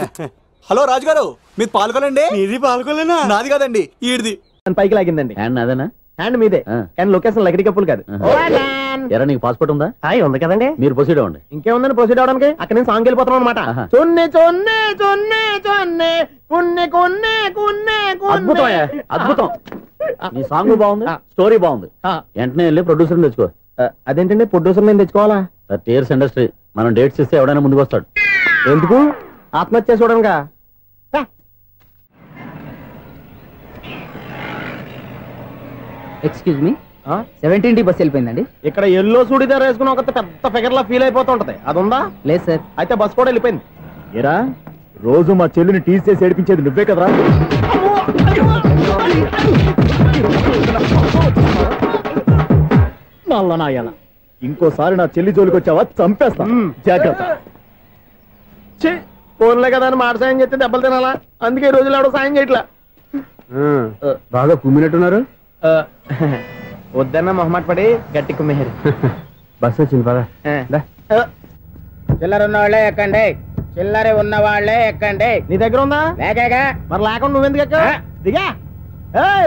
హలో రాజుగారు, మీరు పాల్గొనండి. ఇది పాల్గొలేనా? నాది కాదండి, ఈడిది. పైకి లాగిందండి. హ్యాండ్ అదేనా? హ్యాండ్ మీదే, కానీ లొకేషన్ లగడి కప్పులు కాదు. ఎరా నీకు పాస్పోర్ట్ ఉందా? ఉంది కదండి. మీరు ప్రొసీడ్ అవ్వండి. ఇంకేముందని ప్రొసీడ్ అవడానికి? అక్కడ నేను సాంగ్ వెళ్ళిపోతాం అనమాట. అద్భుతం, అద్భుతం. నీ సాంగ్ బాగుంది, స్టోరీ బాగుంది. వెంటనే వెళ్ళి ప్రొడ్యూసర్ తెచ్చుకో. అదేంటండి ప్రొడ్యూసర్ నేను తెచ్చుకోవాలా? TRS industry. మనం డేట్స్ ఇస్తే ఎవడైనా ముందుకు వస్తాడు. ఎందుకు? ఆత్మహత్య చూడనుగా. Excuse me, 17D bus వెళ్ళిపోయిందండి. ఇక్కడ ఎల్లో చూడిదార్ వేసుకుని ఒక పెద్ద ఫిగర్ లా ఫీల్ అయిపోతుంటది. అది ఉందా? లేదు సార్. అయితే బస్ కూడా వెళ్ళిపోయింది. ఏరా, రోజు మా చెల్లిని టీస్ చేసి ఏడిపించేది నువ్వే కదరా? నల్లనాయాల, ఇంకోసారి నా చెల్లి జోలికి వచ్చావా చంపేస్తా. జాగ్రత్త. ఫోన్లే కదా అని మాట సాయం చేస్తే దెబ్బలు తినాలా? అందుకే ఈ రోజులు ఎవడో సాయం చేయట్లా. బాగా కుమ్మినట్టున్నారు. వద్దన్న మొహమాట పడి గట్టి కుమ్మేరు. బస్సు వచ్చింది పద. చిల్లర ఉన్న వాళ్ళే ఎక్కండి. చిల్లర ఉన్న వాళ్ళే ఎక్కండి. నీ దగ్గర ఉందా? లేక మరి లేకుండా నువ్వెందుకు ఎక్క? దిగా.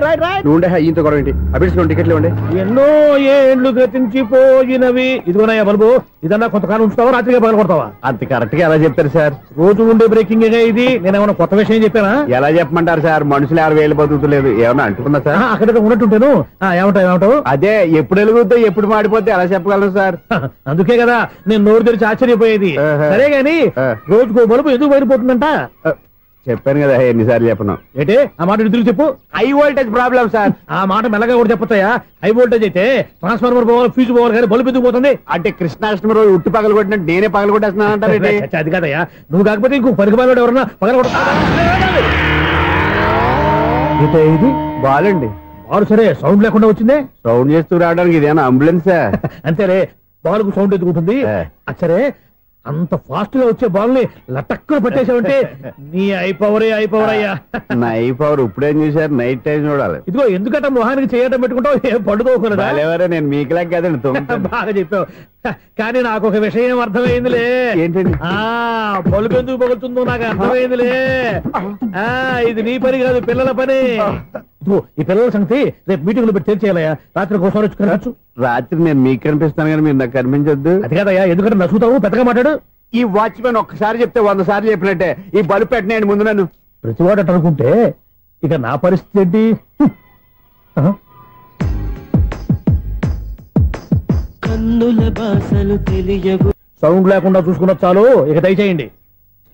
Right right. నువ్వుండే ఇంత గొడవ ఏంటి? అభిడ్చుకోండి, టికెట్లు ఇవ్వండి. ఎన్నో ఏండ్లు గతించిపోయినవి. ఇదిగోనయ్యా బల్బు, ఇదన్నా కొంతకాలం ఉంచుతావా, రాత్రిగా పగల కొడతావా? అంత కరెక్ట్ గా ఎలా చెప్తారు సార్? రోజు ఉండే బ్రేకింగ్ ఇది. నేనేమన్నా కొత్త విషయం చెప్పానా? ఎలా చెప్పమంటారు సార్? మనుషులు 60,000 బతుకుతలేదు. ఏమన్నా అంటున్నా సార్? అక్కడ ఉన్నట్టుంటాను. ఏమంటావు? అదే ఎప్పుడు వెలుగుద్దో ఎప్పుడు మాడిపోతే ఎలా చెప్పగలను సార్? అందుకే కదా నేను నోరు తెరిచి ఆశ్చర్యపోయేది. సరే గాని రోజుకో బల్బు ఎందుకు బయటపోతుందంట? చెప్పాను కదా ఎన్నిసార్లు చెప్పను. ఏంటి ఆ మాట ఎదురు చెప్పు. High voltage problem sir. ఆ మాట మెల్లగా కూడా చెప్పొచ్చాయా? హై వోల్టేజ్ అయితే ట్రాన్స్ఫార్మర్ పోవాలి, ఫ్యూజ్ పోవాలి, కానీ బల్బు ఎందుకు పోతుంది? అంటే కృష్ణాష్టమి రోజు ఉట్టి పగలు కొట్టినట్టు నేనే పగలు కొట్టేస్తున్నాను అంటారు. అది కాదయ్యా, నువ్వు కాకపోతే ఇంకో పనికి బాగా ఎవరన్నా పగల కొడతా. ఇది బాలండి. బాలు సరే, సౌండ్ లేకుండా వచ్చిందే. సౌండ్ చేస్తూ రావడానికి ఇదేనా అంబులెన్సా? అంతేలే, బాలుకు సౌండ్ ఎందుకుంటుంది. సరే, అంత ఫాస్ట్ గా వచ్చే బాల్ ని లటక్కులు పట్టేసావంటే నీ ఐపవర్ అయ్యా. నా ఐపవర్ ఇప్పుడేం చూసారు? నైట్ టైం చూడాలి. ఇదిగో ఎందుకంటే మొహానికి చేయడం పెట్టుకుంటావు, ఏం పండుకోకూడదా? నేను మీకులాగా కదండి. బాగా చెప్పావు. కానీ నాకు ఒక విషయం అర్థమైందిలే. ఏంటండి? బల్బు ఎందుకు పగులుతుందో నాకు అర్థమైందిలే. ఇది నీ పని కాదు, పిల్లల పని. ఈ పిల్లల సంగతి రేపు మీటింగ్ లో పెట్టి తెలిసేయాలయ్యా. రాత్రి కోసం వచ్చి కనవచ్చు. రాత్రి నేను మీకు కనిపిస్తాను కానీ మీరు నాకు కనిపించొద్దు. అది కాదయ్యా, ఎందుకంటే నచ్చుతావు, పెద్దగా మాట్లాడు. ఈ వాచ్మెన్ ఒక్కసారి చెప్తే 100 సార్లు చెప్పినట్టే. ఈ బల్బు పెట్టినాయండి ముందు నన్ను. ప్రతివాడు అట్ట అనుకుంటే ఇక నా పరిస్థితి ఏంటి? సౌండ్ లేకుండా చూసుకున్న చాలు, ఇక దయచేయండి.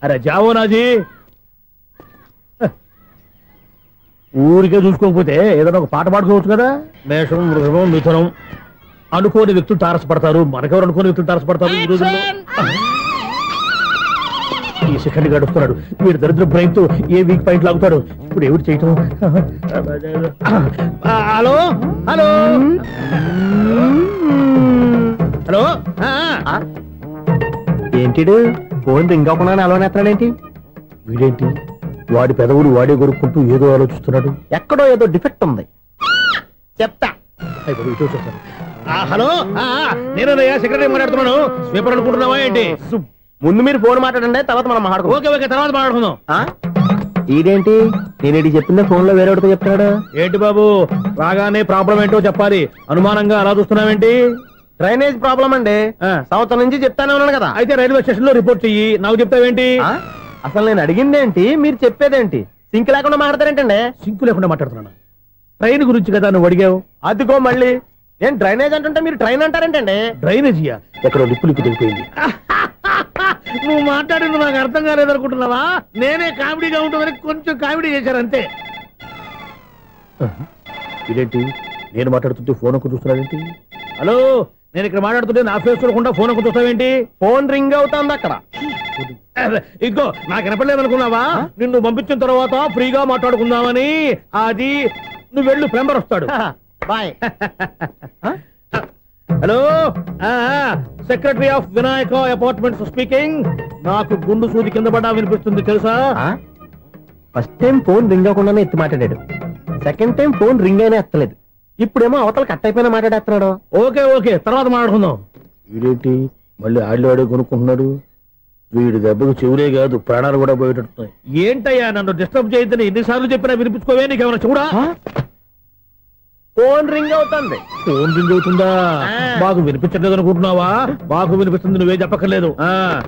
అరే జావో నాజీ, ఊరికే చూసుకోకపోతే ఏదైనా ఒక పాట పాడుకోవచ్చు కదా. మేషం, వృషభం, మిథునం అనుకోని వ్యక్తులు తారసపడతారు. మనకెవరు అనుకోని వ్యక్తులు తారసపడతారు ఈ రోజుల్లో? ఈ శిఖండి గడుస్తున్నాడు. వీడు దరిద్ర బ్రెయిన్ తో ఏ వీక్ పాయింట్ లాగుతాడు. ఇప్పుడు ఎవరు చేయటం? Hello hello hello. ఏంటిడు ఫోన్ రింగ్ అవ్వకుండా అలవనేస్తున్నాడేంటి? వీడేంటి వాడి పెదవులు వాడే కొరుక్కుంటూ ఏదో ఆలోచిస్తున్నాడు. ఎక్కడో ఏదో డిఫెక్ట్ ఉంది. చెప్తా. హలో నేనయ్యా సెక్రటరీ మాట్లాడుతున్నాను. స్వీపర్ అనుకుంటున్నావా ఏంటి? ముందు మీరు ఫోన్ మాట్లాడండి, తర్వాత మనం మాట్లాడుకుందాం. ఓకే ఓకే, తర్వాత మాట్లాడుకుందాం. ఇదేంటి నేను చెప్పిందే ఫోన్ లో వేరేతో చెప్తున్నాడు ఏంటి బాబు? రాగానే ప్రాబ్లం ఏంటో చెప్పాలి. అనుమానంగా అలా చూస్తున్నావేంటి? డ్రైనేజ్ ప్రాబ్లం అండి. సంవత్సరం నుంచి చెప్తానే ఉన్నాను కదా. అయితే రైల్వే స్టేషన్ లో రిపోర్ట్ చెయ్యి. నాకు చెప్తావేంటి? అసలు నేను అడిగిందేంటి, మీరు చెప్పేదేంటి? సింక్ లేకుండా మాట్లాడతారేంటండి? సింక్ లేకుండా మాట్లాడుతున్నాను. ట్రైన్ గురించి కదా నువ్వు అడిగావు. అదిగో మళ్ళీ నేను డ్రైనేజ్ అంటుంటే మీరు ట్రైన్ అంటారేంటండి? డ్రైనేజీయా? ఎక్కడో లిప్పులికి దిగిపోయింది. నువ్వు మాట్లాడింది నాకు అర్థం కాలేదనుకుంటున్నావా? నేనే కామెడీగా ఉంటుందని కొంచెం కామెడీ చేశారంతే. ఇదేంటి నేను మాట్లాడుతుంటే ఫోన్ ఒక్క చూస్తున్నావేంటి? హలో నేను ఇక్కడ మాట్లాడుతుంటే నా ఫేస్ చూడకుండా ఫోన్ ఒక్క చూస్తావేంటి? ఫోన్ రింగ్ అవుతుంది అక్కడ. ఇంకో నాకు వినపడలేదు అనుకున్నావా? నిన్ను పంపించిన తర్వాత ఫ్రీగా మాట్లాడుకుందామని. అది నువ్వు వెళ్ళు, ప్లంబర్ వస్తాడు. Bye. Hello secretary of Vinayaka apartments speaking. నాకు గుండు సూది కింద పడ్డా వినిపిస్తుంది తెలుసా? ఫస్ట్ టైం ఫోన్ రింగ్ అవ్వకుండానే ఎత్తి మాట్లాడాడు. సెకండ్ టైం ఫోన్ రింగ్ అయినా ఎత్తలేదు. ఇప్పుడేమో అవతల కట్ అయిపోయినా మాట్లాడేస్తున్నాడు. ఓకే ఓకే, తర్వాత మాట్లాడుకుందాం. వీడేంటి మళ్ళీ ఆడివాడే కొనుక్కుంటున్నాడు. వీడి దెబ్బకు చెవులే కాదు ప్రాణాలు కూడా పోయేటట్టున్నాయి. ఏంటయ్యా నన్ను డిస్టర్బ్ చేయొద్దని ఎన్నిసార్లు చెప్పినా వినిపించుకోవే? నీకేమైనా చూడా? ఫోన్ రింగ్ అవుతుంది. ఫోన్ రింగ్ అవుతుందా? మాకు వినిపించట్లేదు అనుకుంటున్నావా? మాకు వినిపిస్తుంది, నువ్వే చెప్పక్కర్లేదు.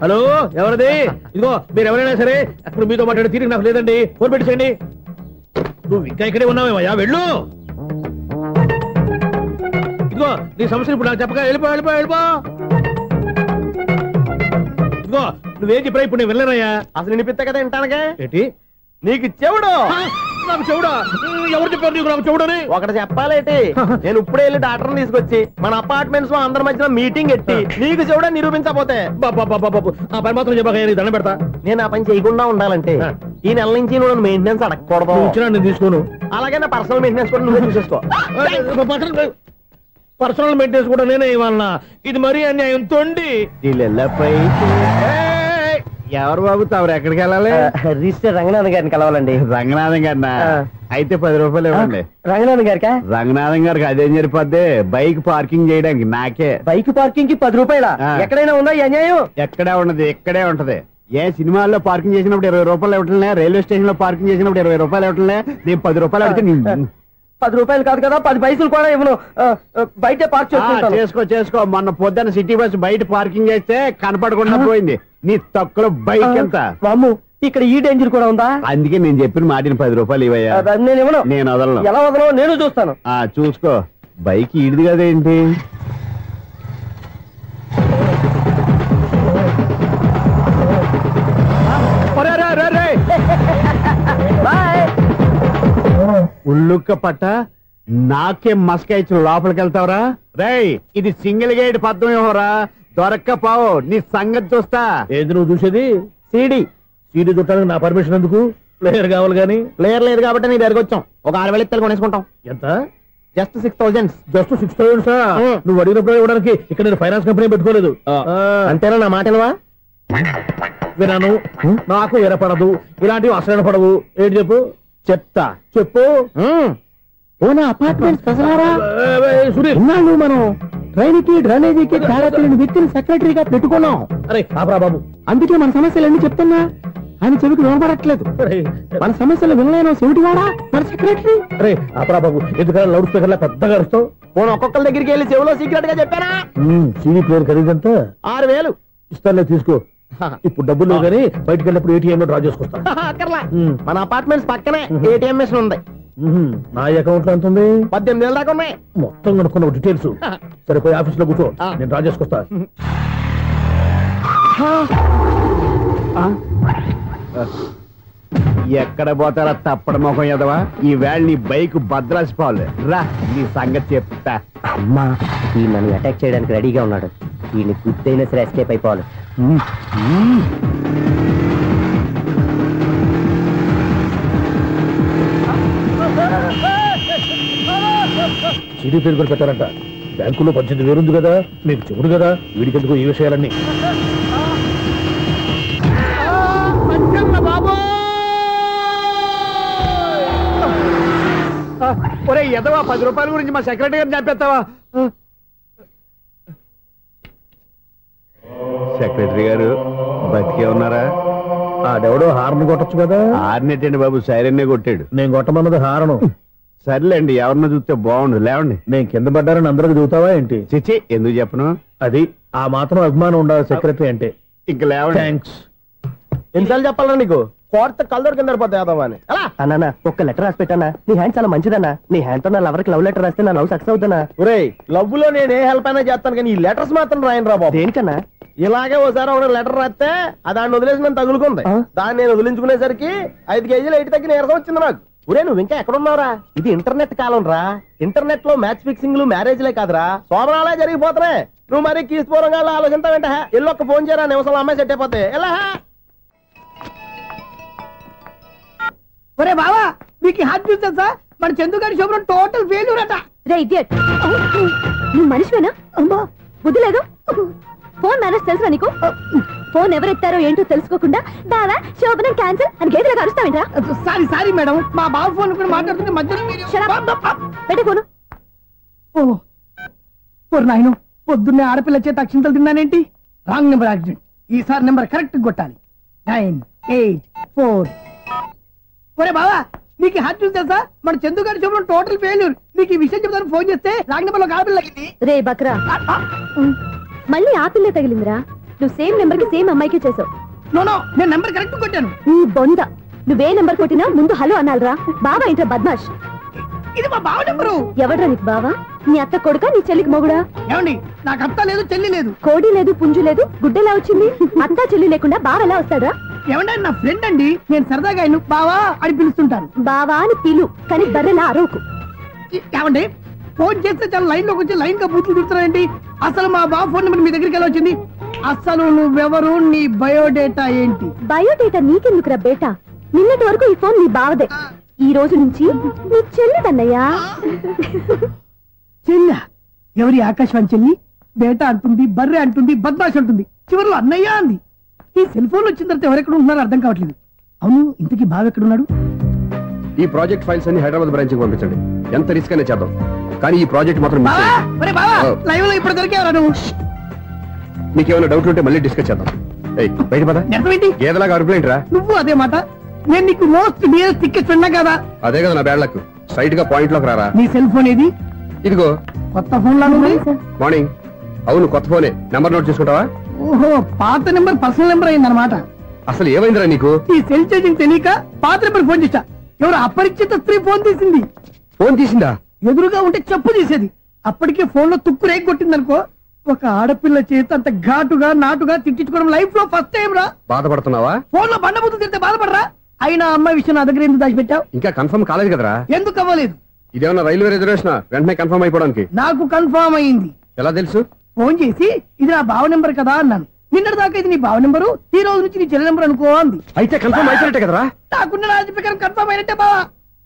హలో ఎవరిది? ఇదిగో మీరు ఎవరైనా సరే అప్పుడు మీతో మాట్లాడే తీరిక నాకు లేదండి. ఫోన్ పెట్టేసేయండి. నువ్వు ఇంకా ఇక్కడే ఉన్నావేమయ్యా, వెళ్ళు. ఇదిగో నీ సమస్యలు ఇప్పుడు నాకు చెప్పక వెళ్ళిపో వెళ్ళిపో వెళ్ళిపో. ఇదిగో నువ్వేం చెప్పరా ఇప్పుడు నేను వెళ్ళానయ్యా. అసలు వినిపిస్తా కదా వింటానగా. ఏంటి నీకు చెవుడు? నాకు చెవుడా? ఎవరు చెప్పారు నీకు నాకు చెవుడని? ఒకటి చెప్పాలేటి. నేను ఇప్పుడే వెళ్ళి డాక్టర్ని తీసుకొచ్చి మన అపార్ట్మెంట్స్ లో అందరి మధ్యలో మీటింగ్ ఎట్టి నీకు చెవుడా నిరూపించకపోతే ఆ పని మాత్రం చెప్పక దండం పెడతా. నేను ఆ పని చేయకుండా ఉండాలంటే ఈ నెల నుంచి నువ్వు మెయింటెనెన్స్ అడగకూడదు. నేను తీసుకోను. అలాగే నా పర్సనల్ మెయింటెనెన్స్ కూడా నువ్వే చూసేసుకో. పర్సనల్ మెయింటెనెన్స్ కూడా నేనే ఇవ్వాలన్నా? ఇది మరీ అన్యాయం తొండి. ఎవరు బాబు తమరు ఎక్కడికి వెళ్ళాలి? రిజిస్టర్ రంగనాథన్ గారిని కలవాలండి. రంగనాథం గారినా? అయితే 10 రూపాయలు ఇవ్వండి. రంగనాథన్ గారికా? రంగనాథం గారికి అదేం సరిపోద్ది? బైక్ పార్కింగ్ చేయడానికి నాకే. బైక్ పార్కింగ్ కి 10 రూపాయల? ఎక్కడైనా ఉందా ఈ అన్యాయం? ఎక్కడే ఉండదు, ఇక్కడే ఉంటది. ఏ సినిమాల్లో పార్కింగ్ చేసినప్పుడు 20 రూపాయలు ఇవ్వట్లే, రైల్వే స్టేషన్ లో పార్కింగ్ చేసినప్పుడు 20 రూపాయలు ఇవ్వట్లే. నేను 10 రూపాయలు అడిగితే 10 రూపాయలు కాదు కదా, 10 పైసలు కూడా ఇవ్వను. బయట పార్క్ చేసుకో చేసుకో. మొన్న పొద్దున్న సిటీ బస్ బయట పార్కింగ్ చేస్తే కనపడకుండా పోయింది. నీ తక్కువ బైక్ ఎంత? ఇక్కడ ఈ డేంజర్ కూడా ఉందా? అందుకే నేను చెప్పిన మాటిని 10 రూపాయలు ఇవ్వయ్యా. నేను ఇవ్వను. నేను వదలను. ఎలా వదలను నేను చూస్తాను. చూసుకో. బైక్ ఈడిది కదేంటి? ఉల్లుక్క పట్ట నాకే మస్క ఇచ్చిన లోపలికి వెళ్తావరా? రేయ్ ఇది సింగిల్ గేట్ పద్మం ఇవ్వరా? దొరక్కపోవు నీ సంగతి చూస్తా. ఏది నువ్వు చూసేది? సీడీ. సీడీ చుట్టానికి నా పర్మిషన్ ఎందుకు? ప్లేయర్ కావాలి గానీ. ప్లేయర్ లేదు కాబట్టి నీ దగ్గరకు వచ్చాం. ఒక 6,000 ఇత్తలు కొనేసుకుంటాం. ఎంత? జస్ట్ 6,000. జస్ట్ 6,000? నువ్వు అడిగినప్పుడు ఇవ్వడానికి ఇక్కడ నేను ఫైనాన్స్ కంపెనీ పెట్టుకోలేదు. అంతేనా? నా మాటలువా? విన్నాను. నాకు ఎరపడదు, ఇలాంటివి అసలు పడవు. ఏంటి చెప్పు? చెప్తా. చెప్పు. అపార్ట్మెంట్స్ మనం ట్రైన్ కి డ్రైనేజీకి తేడా తెలియని వ్యక్తిని సెక్రటరీగా పెట్టుకున్నాం. అరే ఆపరా బాబు, అందుకే మన సమస్యలు ఎన్ని చెప్తున్నా ఆయన చెవికి వినపడట్లేదు. మన సమస్యలు వినలేను చెవిటివాడా మన సెక్రటరీ. అరే ఆపరా బాబు, ఎందుకన్నా లౌడ్ స్పీకర్ లా పెద్దగా అరుస్తావు? ఫోన్ ఒక్కొక్కరి దగ్గరికి వెళ్ళి చెవిలో సీక్రెట్ గా చెప్పానా? సీడీ ప్లేయర్ ఖరీదంతా 6,000 ఇస్తానులే, తీసుకో. ఇప్పుడు డబ్బులు లేవు కానీ బయటకు వెళ్ళినప్పుడు ఏటీఎం లో డ్రా చేసుకొస్తా. మన అపార్ట్మెంట్స్ పక్కనే ఏటీఎం మిషన్ ఉంది. నా అకౌంట్ లో ఎంత ఉంది? 18,000 దాకా ఉన్నాయి. మొత్తం కనుక్కున్న డీటెయిల్స్. సరిపోయి ఆఫీస్ లో కూర్చో, నేను డ్రా చేసుకొస్తా. ఎక్కడ పోతారా తప్పడ మొహం ఎదవా? ఈ వేళ నీ బైక్ భద్రాసిపోవాలి. రా నీ సంగతి చెప్తా. అమ్మా ఈ నన్ను అటాక్ చేయడానికి రెడీగా ఉన్నాడు. ఈయన గుద్దైనా సరే ఎస్కేప్ అయిపోవాలి. సీడీ పేరు కూడా పెట్టారంట. బ్యాంకులో 18,000 ఉంది కదా, మీకు చెవుడు కదా, వీడికెందుకు ఈ విషయాలన్నీ. ఒరే ఎదవా, 10 రూపాయల గురించి మా సెక్రటరీ గారిని చంపేస్తావా? సెక్రటరీ గారు బతికే ఉన్నారా? ఆడెవడో హార్న్ కొట్టచ్చు కదా. హార్న్ ఏంటండి బాబు, సైరన్నే కొట్టాడు. నేను కొట్టమన్నది హారను. సర్లేండి, ఎవరన్నా చూస్తే బాగుండు. లేవండి. నేను కింద పడ్డారని అందరికి చూతావా ఏంటి? చిచ్చి, ఎందుకు చెప్పను? అది ఆ మాత్రం అభిమానం ఉండాలి సెక్రటరీ అంటే. ఇంక లేవండి. థ్యాంక్స్. ఎన్నిసార్లు చెప్పాలన్నా నీకు? కోర్త కలర్ కింద పోతాయి అని. అన్నా ఒక్క లెటర్ రాసి పెట్టానా? నీ హ్యాండ్ చాలా మంచిదన్నా. నీ హ్యాండ్ తో నా లవర్కి లవ్ లెటర్ రాస్తే నా లవ్ సక్సెస్ అవుతానా? ఒరే, లవ్ లో నేను ఏ హెల్ప్ అయినా చేస్తాను, కానీ ఈ లెటర్స్ మాత్రం రాయను రా బాబు. దేనికన్నా? ఇలాగే ఓసారి ఒక లెటర్ రాస్తే దాన్ని వదిలేసి నన్ను తగులుకుంది. దాన్ని నేను వదిలించుకునేసరికి 5 కేజీలు 8 తగ్గి నీరసం వచ్చింది నాకు. ఒరే, నువ్వు ఇంకా ఎక్కడున్నావురా? ఇది ఇంటర్నెట్ కాలం రా. ఇంటర్నెట్ లో మ్యాచ్ ఫిక్సింగ్లు, మ్యారేజ్లే కాదురా, సోమరాలే జరిగిపోతున్నాయి. నువ్వు మరి కీస్పూరంగా ఆలోచించావంటే ఎల్లు ఒక్క ఫోన్ చేయరా, నిమిషంలో అమ్మాయి సెట్ అయిపోతే. ఎలా? ఒరే బావా, మీకు హార్ట్ చూస్తా సార్, మన చందుగారి శోభనం టోటల్ ఫెయిల్యూర్ అట. రే ఇడియట్, నువ్వు మనిషివేనా? అమ్మా బుద్ధి లేదు. ఫోన్ మేనేజ్ తెలుసా నీకు? ఫోన్ ఎవరెత్తారో ఏంటో తెలుసుకోకుండా బావా శోభనం క్యాన్సిల్ అని గేదెలకు అరుస్తావేంట్రా? సారీ మేడం, మా బావ ఫోన్ కూడా మాట్లాడుతుంటే మధ్యలో పెట్టే ఫోను. ఓ నాయను, పొద్దున్నే ఆడపిల్ల చేత అక్షింతలు తిన్నానేంటి? Wrong number accident. ఈసారి నెంబర్ కరెక్ట్ కొట్టాలి. 9, 8, 4. ఒరే బావా, నీకు హార్ట్ చూస్ తెలుసా? మన చందుగారి శోభనం టోటల్ ఫెయిల్యూర్. నీకు ఈ విషయం చెప్తాను ఫోన్ చేస్తే రాంగ్ నెంబర్ లో ఆడపిల్ల తగ్గింది. రే బక్రా, మళ్ళీ ఆ పిల్లే తగిలిందిరా. నువ్వు సేమ్ నెంబర్ కి సేమ్ అమ్మాయికే చేసావు. నేను నెంబర్ కరెక్ట్ కొట్టాను. నీ బొంద, నువ్వే నెంబర్ కొట్టినా ముందు హలో అనాలరా. బావా ఏంట్రా బద్మాష్? ఇది మా బావ నెంబరు. ఎవడ్రా నీకు బావా? నీ అత్త కొడుక, నీ చెల్లికి మొగుడా? ఏమండి, నాకు అత్త లేదు, చెల్లి లేదు. కోడి లేదు, పుంజు లేదు, గుడ్డెలా వచ్చింది? అత్త చెల్లి లేకుండా బావ ఎలా వస్తాడా? ఏమండి, నా ఫ్రెండ్ అండి, నేను సరదాగా ఆయన బావా అని పిలుస్తుంటాను. బావా అని పిలు, కానీ బర్రెలా అరవకు. ఏమండి, ఫోన్ చేస్తే చాలా లైన్ లోకి వచ్చి లైన్ గా బూతులు తిడుతున్నాయండి. అసలు మా బావ ఫోన్ నెంబర్ మీ దగ్గరికి ఎలా వచ్చింది? అసలు నువ్వెవరు, నీ బయోడేటా ఏంటి? బయోడేటా నీకెందుకురా బేటా? నిన్నటి వరకు ఈ ఫోన్ నీ బావదే, ఈ రోజు నుంచి నీ చెల్లిదన్నయ్యా. చెల్ల ఎవరి? ఆకాశవాణి చెల్లి. బేటా అంటుంది, బర్రె అంటుంది, బద్మాష్ అంటుంది, చివరిలో అన్నయ్య అంది. ఈ సెల్ ఫోన్ వచ్చిన తర్వాత ఎవరెక్కడ ఉంటున్నారో అర్థం కావట్లేదు. అవును, ఇంతకీ బావ ఎక్కడున్నాడు? ఈ ప్రాజెక్ట్ ఫైల్స్ అన్ని హైదరాబాద్ బ్రాంచ్ కి పంపించండి. ఎంత రిస్క్ అయినా చేద్దాం, కానీ ఈ ప్రాజెక్ట్ మాత్రం లైవ్ లో ఇప్పుడు దొరికేవరా నువ్వు? నీకేమైనా డౌట్ ఉంటే మళ్ళీ డిస్కస్ చేద్దాం. బయట పద. గేదలాగా అరుపులేంట్రా? నువ్వు అదే మాట. నేను నీకు మోస్ట్ డియరెస్ట్ టికెట్ ఉన్నా కదా. అదే కదా నా బ్యాడ్ లక్. స్ట్రైట్ గా పాయింట్ లోకి రారా. నీ సెల్ ఫోన్ ఏది? ఇదిగో. కొత్త ఫోన్ లాగా ఉంది. మార్నింగ్. అవును, కొత్త ఫోనే. నెంబర్ నోట్ చేసుకుంటావా? ఓహో, పాత నెంబర్ పర్సనల్ నెంబర్ అయిందన్నమాట. అసలు ఏమైందిరా నీకు? ఈ సెల్ చేంజింగ్ తెలియక పాత నెంబర్ ఫోన్ చేశా. ఎవరు అపరిచిత స్త్రీ ఫోన్ తీసింది. ఫోన్ తీసిందా? ఎదురుగా ఉంటే చెప్పు తీసేది. అప్పటికే ఫోన్ లో తుక్కు రేగి కొట్టిందనుకో. ఒక ఆడపిల్ల చేత అంత ఘాటుగా నాటుగా తిట్టించుకోవడం లైఫ్ లో ఫస్ట్ టైం రా. బాధపడుతున్నావా? ఫోన్ లో బండబూతులు తింటే బాధపడరా? అయినా అమ్మాయి విషయం నా దగ్గర ఎందుకు దాచిపెట్టావు? ఇంకా కన్ఫర్మ్ కాలేదు కదరా. ఎందుకు అవ్వలేదు? ఇదేమన్నా రైల్వే రిజర్వేషన్? వెంటనే కన్ఫర్మ్ అయిపోవడానికి. నాకు కన్ఫర్మ్ అయింది. ఎలా తెలుసు? ఫోన్ చేసి ఇది నా బావ నెంబర్ కదా అన్నాను. నిన్నటి దాకా ఇది నీ బావ నెంబరు, ఈ రోజు నుంచి నీ చెల్లి నెంబర్ అనుకో అంది. అయితే కన్ఫర్మ్ అయిపోయినట్టే కదరా? నాకున్న రాజు ప్రకారం కన్ఫర్మ్ అయినట్టే బావా.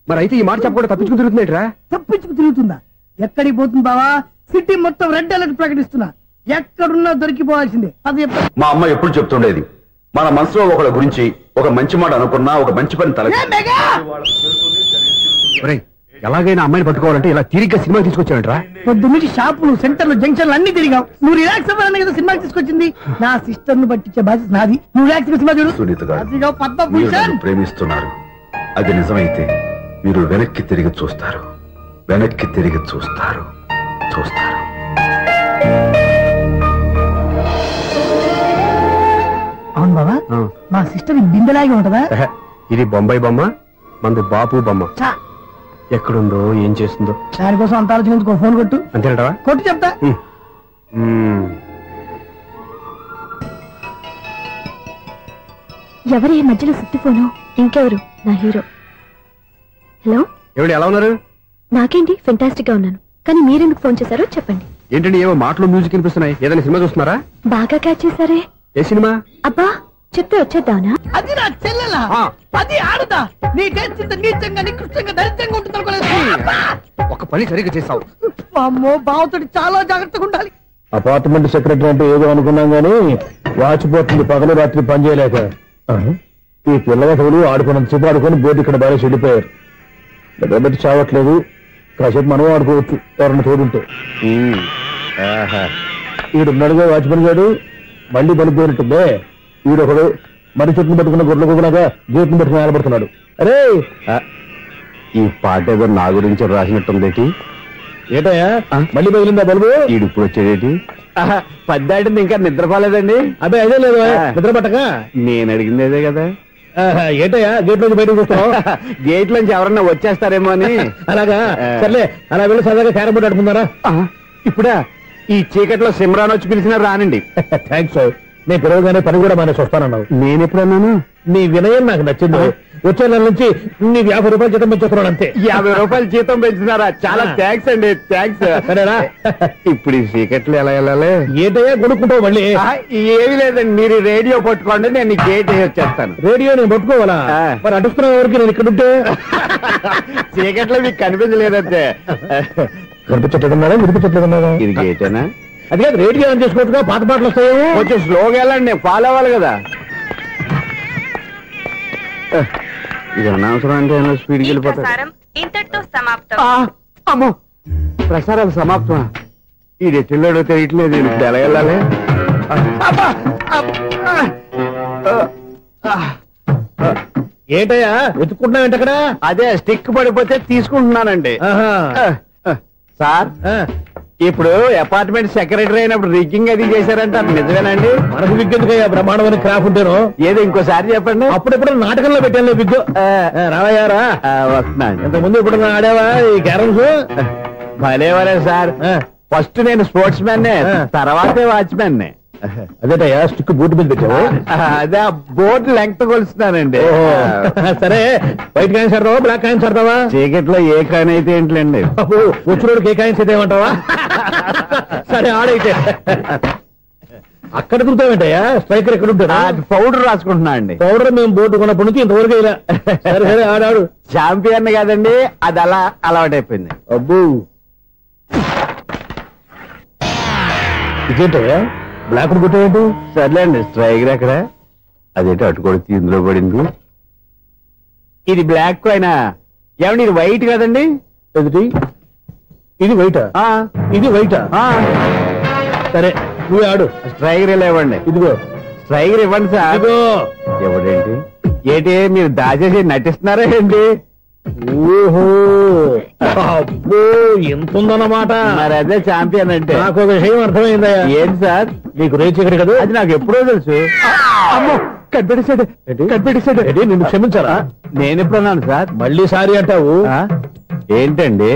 మరి అయితే ఈ మాట చెప్పకుండా తప్పించుకుని తిరుగుతున్నట్రా? తప్పించుకు తిరుగుతుందా? ఎక్కడికి పోతుంది బావా? సిటీ మొత్తం రెడ్ అలర్ట్ ప్రకటిస్తున్నా. ఎక్కడున్నా దొరికిపోవాల్సిందే. అది మా అమ్మ ఎప్పుడు చెప్తుండేది, మన మనసులో ఒకళ్ళ గురించి ఒక మంచి మాట అనుకున్నా ఒక మంచి పని తల. ఎలాగైనా అమ్మాయిని పట్టుకోవాలంటే ఇలా తిరిగ్గా సినిమా తీసుకొచ్చాడంట్రా. పొద్దున్నుంచి షాపులు, సెంటర్లు, జంక్షన్లు అన్ని తిరిగావు. నువ్వు రిలాక్స్ అవ్వాలని కదా సినిమాకి తీసుకొచ్చింది. నా సిస్టర్ ను పట్టించే బాధ్యత నాది. నువ్వు రిలాక్స్ సినిమా చూడు. సునీత గారు, పద్మభూషణ్ మీరు ప్రేమిస్తున్నారు. అది నిజమైతే మీరు వెనక్కి తిరిగి చూస్తారు, వెనక్కి తిరిగి చూస్తారు, చూస్తారు. అవును బాబా, మా సిస్టర్ బిందెలాగే ఉంటదా? ఇది బొంబాయి బొమ్మ, మంది బాపు బొమ్మ. ఎక్కడుందో ఏం చేస్తుందో దానికోసం అంత ఆలోచించుకో. ఫోన్ కొట్టు. అంతేనటవా? కొట్టు చెప్తా. ఎవరి మధ్యలో సుత్తి ఫోను? ఇంకెవరు? నా హీరో. హలో, ఎవడు ఎలా ఉన్నారు? నాకేంటి, ఫెంటాస్టిక్ గా ఉన్నాను. కానీ మీరెందుకు ఫోన్ చేశారో చెప్పండి. ఏంటండి ఏవో మాటలు మ్యూజిక్ వినిపిస్తున్నాయి? ఏదైనా సినిమా చూస్తున్నారా? బాగా క్యాచ్ చేశారే. ఏ సినిమా? అబ్బా, చెప్తే వచ్చేద్దానా? అది నా చెల్లెలా? అది ఆడదా? నీ టేస్ట్ ఇంత నీచంగా, నికృష్టంగా, దరిద్రంగా ఉంటుంది అనుకోలేదు. ఒక పని సరిగ్గా చేసావు. అమ్మో బావతోటి చాలా జాగ్రత్తగా ఉండాలి. అపార్ట్మెంట్ సెక్రటరీ అంటే ఏదో అనుకున్నాం గానీ వాచిపోతుంది పగలు రాత్రి పని చేయలేక. ఈ పిల్లవసలు ఆడుకున్నంతసేపు ఆడుకొని బోర్డు ఇక్కడ బాగా చెడిపోయారు. నిద్రబెట్టి చావట్లేదు. కాసేపు మనం ఆడుకోవచ్చు ఎవరన్నా తోడుంటే. ఈడున్నాడుగా వాచ్మెన్ గారు మళ్ళీ పనిపోయినట్టుందే. ఈడొకడు మరి చెట్టును పట్టుకున్న గొడ్ల కుదలాగా గేట్ను పట్టుకుని ఆడబడుతున్నాడు. అరే ఈ పాట ఏదో నా గురించి రాసినట్టుందేటి. ఏటయ్యా మళ్ళీ పగిలిందా బల్బు? ఈడు ఇప్పుడు వచ్చేదేటి? పద్దాటింది ఇంకా నిద్రపోలేదండి. అదే అదే లేదు నిద్ర పట్టక. నేను అడిగింది అదే కదా. ఏటయ్యా గేట్ నుంచి బయటకు చూస్తున్నావు? గేట్ నుంచి ఎవరన్నా వచ్చేస్తారేమో అని. అలాగా సర్లే అలా వెళ్ళి సరదాగా క్యారం బోర్డు ఆడుకుందారా? ఇప్పుడా ఈ చీకట్లో సిమ్రాన్ వచ్చి పిలిచినా రానండి. థ్యాంక్స్. నేను పిలవగానే పని కూడా మానేసి వస్తానన్నావు. నేను ఎప్పుడన్నాను? నీ వినయం నాకు నచ్చింది. వచ్చే నెల నుంచి నీకు 50 రూపాయలు జీతం పెంచుతున్నాను అంతే. 50 రూపాయలు జీతం పెంచుతున్నారా? చాలా థ్యాంక్స్ అండి. థ్యాంక్స్. సరేనా? ఇప్పుడు ఈ చీకట్లు ఎలా వెళ్ళాలి? ఏంటయ్యా కొనుక్కుంటావు మళ్ళీ? ఏమీ లేదండి, మీరు రేడియో పట్టుకోండి, నేను గేట్ వేసి వచ్చేస్తాను. రేడియో నేను పట్టుకోవాలా? మరి అడుస్తున్న వరకు నేను ఇక్కడ ఉంటే చీకట్లో మీకు కనిపించలేదంటే. కనిపించట్లేదన్నారా వినిపించట్లేదన్నారా? ఇది గేటేనా? అది కాదు రేడియో ఆన్ చేసుకోవచ్చుగా, పాత పాటలు వస్తాయో. కొంచెం స్లోగా వెళ్ళండి, ఫాలో అవ్వాలి కదా. ఇది అనవసరం అంటే స్పీడ్కి వెళ్ళిపోతారు. అమ్మో ప్రసారాలు సమాప్తమా? ఇది ఎట్టిల్లాడో తెలియట్లేదు. ఇప్పుడు ఎలా వెళ్ళాలి? ఏంటయ్యా వెతుక్కుంటున్నావు ఏంటక్కడ? అదే స్టిక్ పడిపోతే తీసుకుంటున్నానండి. సార్ ఇప్పుడు అపార్ట్మెంట్ సెక్రటరీ అయినప్పుడు రిగ్గింగ్ అది చేశారంటే అది నిజమేనండి? మనకు విగ్గెందుకయ్యా బ్రహ్మాండమైన క్రాఫ్ ఉంటాను. ఏదో ఇంకోసారి చెప్పండి. అప్పుడెప్పుడు నాటకంలో పెట్టాను విగ్గు. రావయ్యారా? వస్తున్నాను. ఇంతకుముందు ఇప్పుడు ఆడావా ఈ క్యారమ్స్? భలేవరే సార్. ఫస్ట్ నేను స్పోర్ట్స్ మ్యాన్, తర్వాతే వాచ్మెన్. అదేటయ్యా స్టిక్ బోర్డు మీద పెట్టావు? అదే బోర్డు లెంగ్త్ కొలుస్తున్నానండి. సరే వైట్ కాయిన్స్ ఆడతావా బ్లాక్ కాయిన్స్ ఆడతావా? చీకట్లో ఏ కాయిన్ అయితే ఏంటండి? వచ్చినోడికి ఏ కాయిన్స్ అయితే ఏమంటావా? సరే ఆడైతే. అక్కడ దొరుకుతావేంటయ్యా? స్ట్రైకర్ ఎక్కడ ఉంటాడా? పౌడర్ రాసుకుంటున్నా అండి. పౌడర్ మేము బోర్డు కొన్నప్పటి నుంచి ఇంతవరకు ఇలా. సరే సరే ఆడాడు. ఛాంపియన్ కాదండి, అది అలా అలవాటైపోయింది. అబ్బు ఇదేంటయ్యా బ్లాక్ కొట్టేయండి? సర్లేండి. స్ట్రైకర్ ఎక్కడ? అదేంటి అటుకొడితే ఇందులో పడింది. ఇది బ్లాక్ అయినా ఏమండి? ఇది వైట్ కదండి? ఎదుటి ఇది వైటా? ఇది వైటా? సరే నువ్వు ఆడు. స్ట్రైకర్ ఇలా ఇవ్వండి. ఇదిగో స్ట్రైకర్ ఇవ్వండి సార్. ఎవడేంటి ఏంటి మీరు దాచేసి నటిస్తున్నారా ఏంటి? ఓహో అబ్బో ఎంతుందన్నమాట. మరి అదే ఛాంపియన్ అంటే. నాకు విషయం అర్థమైందయ్యా. ఏంటి సార్? నీకు రేచీకటి కదా? అది నాకు ఎప్పుడో తెలుసు. అమ్మో కనిపెట్టేసాడు, కనిపెట్టేసాడు. నిన్ను క్షమించారా? నేను ఎప్పుడన్నాను సార్? మళ్ళీ సారీ అంటావు ఏంటండి?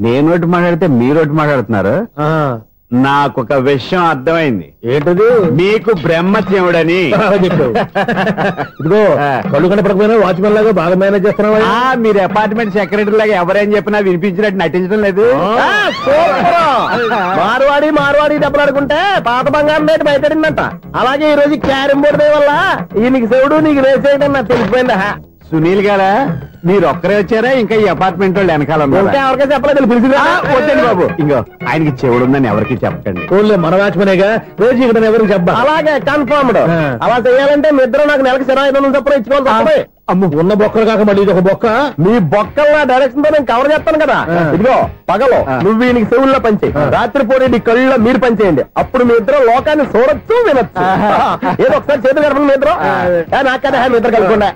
నేను ఒకటి మాట్లాడితే మీరు ఒకటి మాట్లాడుతున్నారు. నాకు ఒక విషయం అర్థమైంది. ఏంటది? మీకు బ్రహ్మత్యముడని చెప్పావు. ఇదిగో కళ్ళు కనపడకపోయినా వాచ్మెన్ లాగా బాగా మేనేజ్ చేస్తున్నావా? మీరు అపార్ట్మెంట్ సెక్రటరీ లాగా ఎవరేం చెప్పినా వినిపించినట్టు నటించడం లేదు. మార్వాడి డబ్బులు ఆడుకుంటే పాత బంగారం రేటు బయటడిందంట. అలాగే ఈ రోజు క్యారం బోర్డు వల్ల నీకు శివుడు నీకు రేసేయడం నాకు తెలిసిపోయిందా? సునీల్ గారా మీరు ఒక్కరే వచ్చారా? ఇంకా ఈ అపార్ట్మెంట్ వాళ్ళు వెనకాల ఎవరికైనా చెప్పలేదు పిలిచిరా? వద్దండి బాబు, ఇంకో ఆయనకి చెవుడు ఉందని ఎవరికి చెప్పకండి. ఓన్లీ మన వాచ్మనేగా రోజు ఇక్కడ ఎవరికి చెప్పా. అలాగే కన్ఫర్మ్డ్. అలా చేయాలంటే మీ ఇద్దరు నాకు నెలకి 25,000 చొప్పున ఇచ్చుకోవాలి. అమ్మ ఉన్న బొక్కలు కాక మళ్ళీ ఇది ఒక బొక్క. మీ బొక్కల డైరెక్షన్ తో నేను కవర్ చేస్తాను కదా. ఇదిగో పగలో నువ్వు వీనికి చెవుల్లో పనిచేయి, రాత్రిపూట నీ కళ్ళలో మీరు పనిచేయండి. అప్పుడు మీ ఇద్దరు లోకాన్ని చూడొచ్చు వినొచ్చు. ఏదో ఒకసారి చేతులు గడపండి మీ ఇద్దరు. నాకదే మీ ఇద్దరు కలుపుకుండా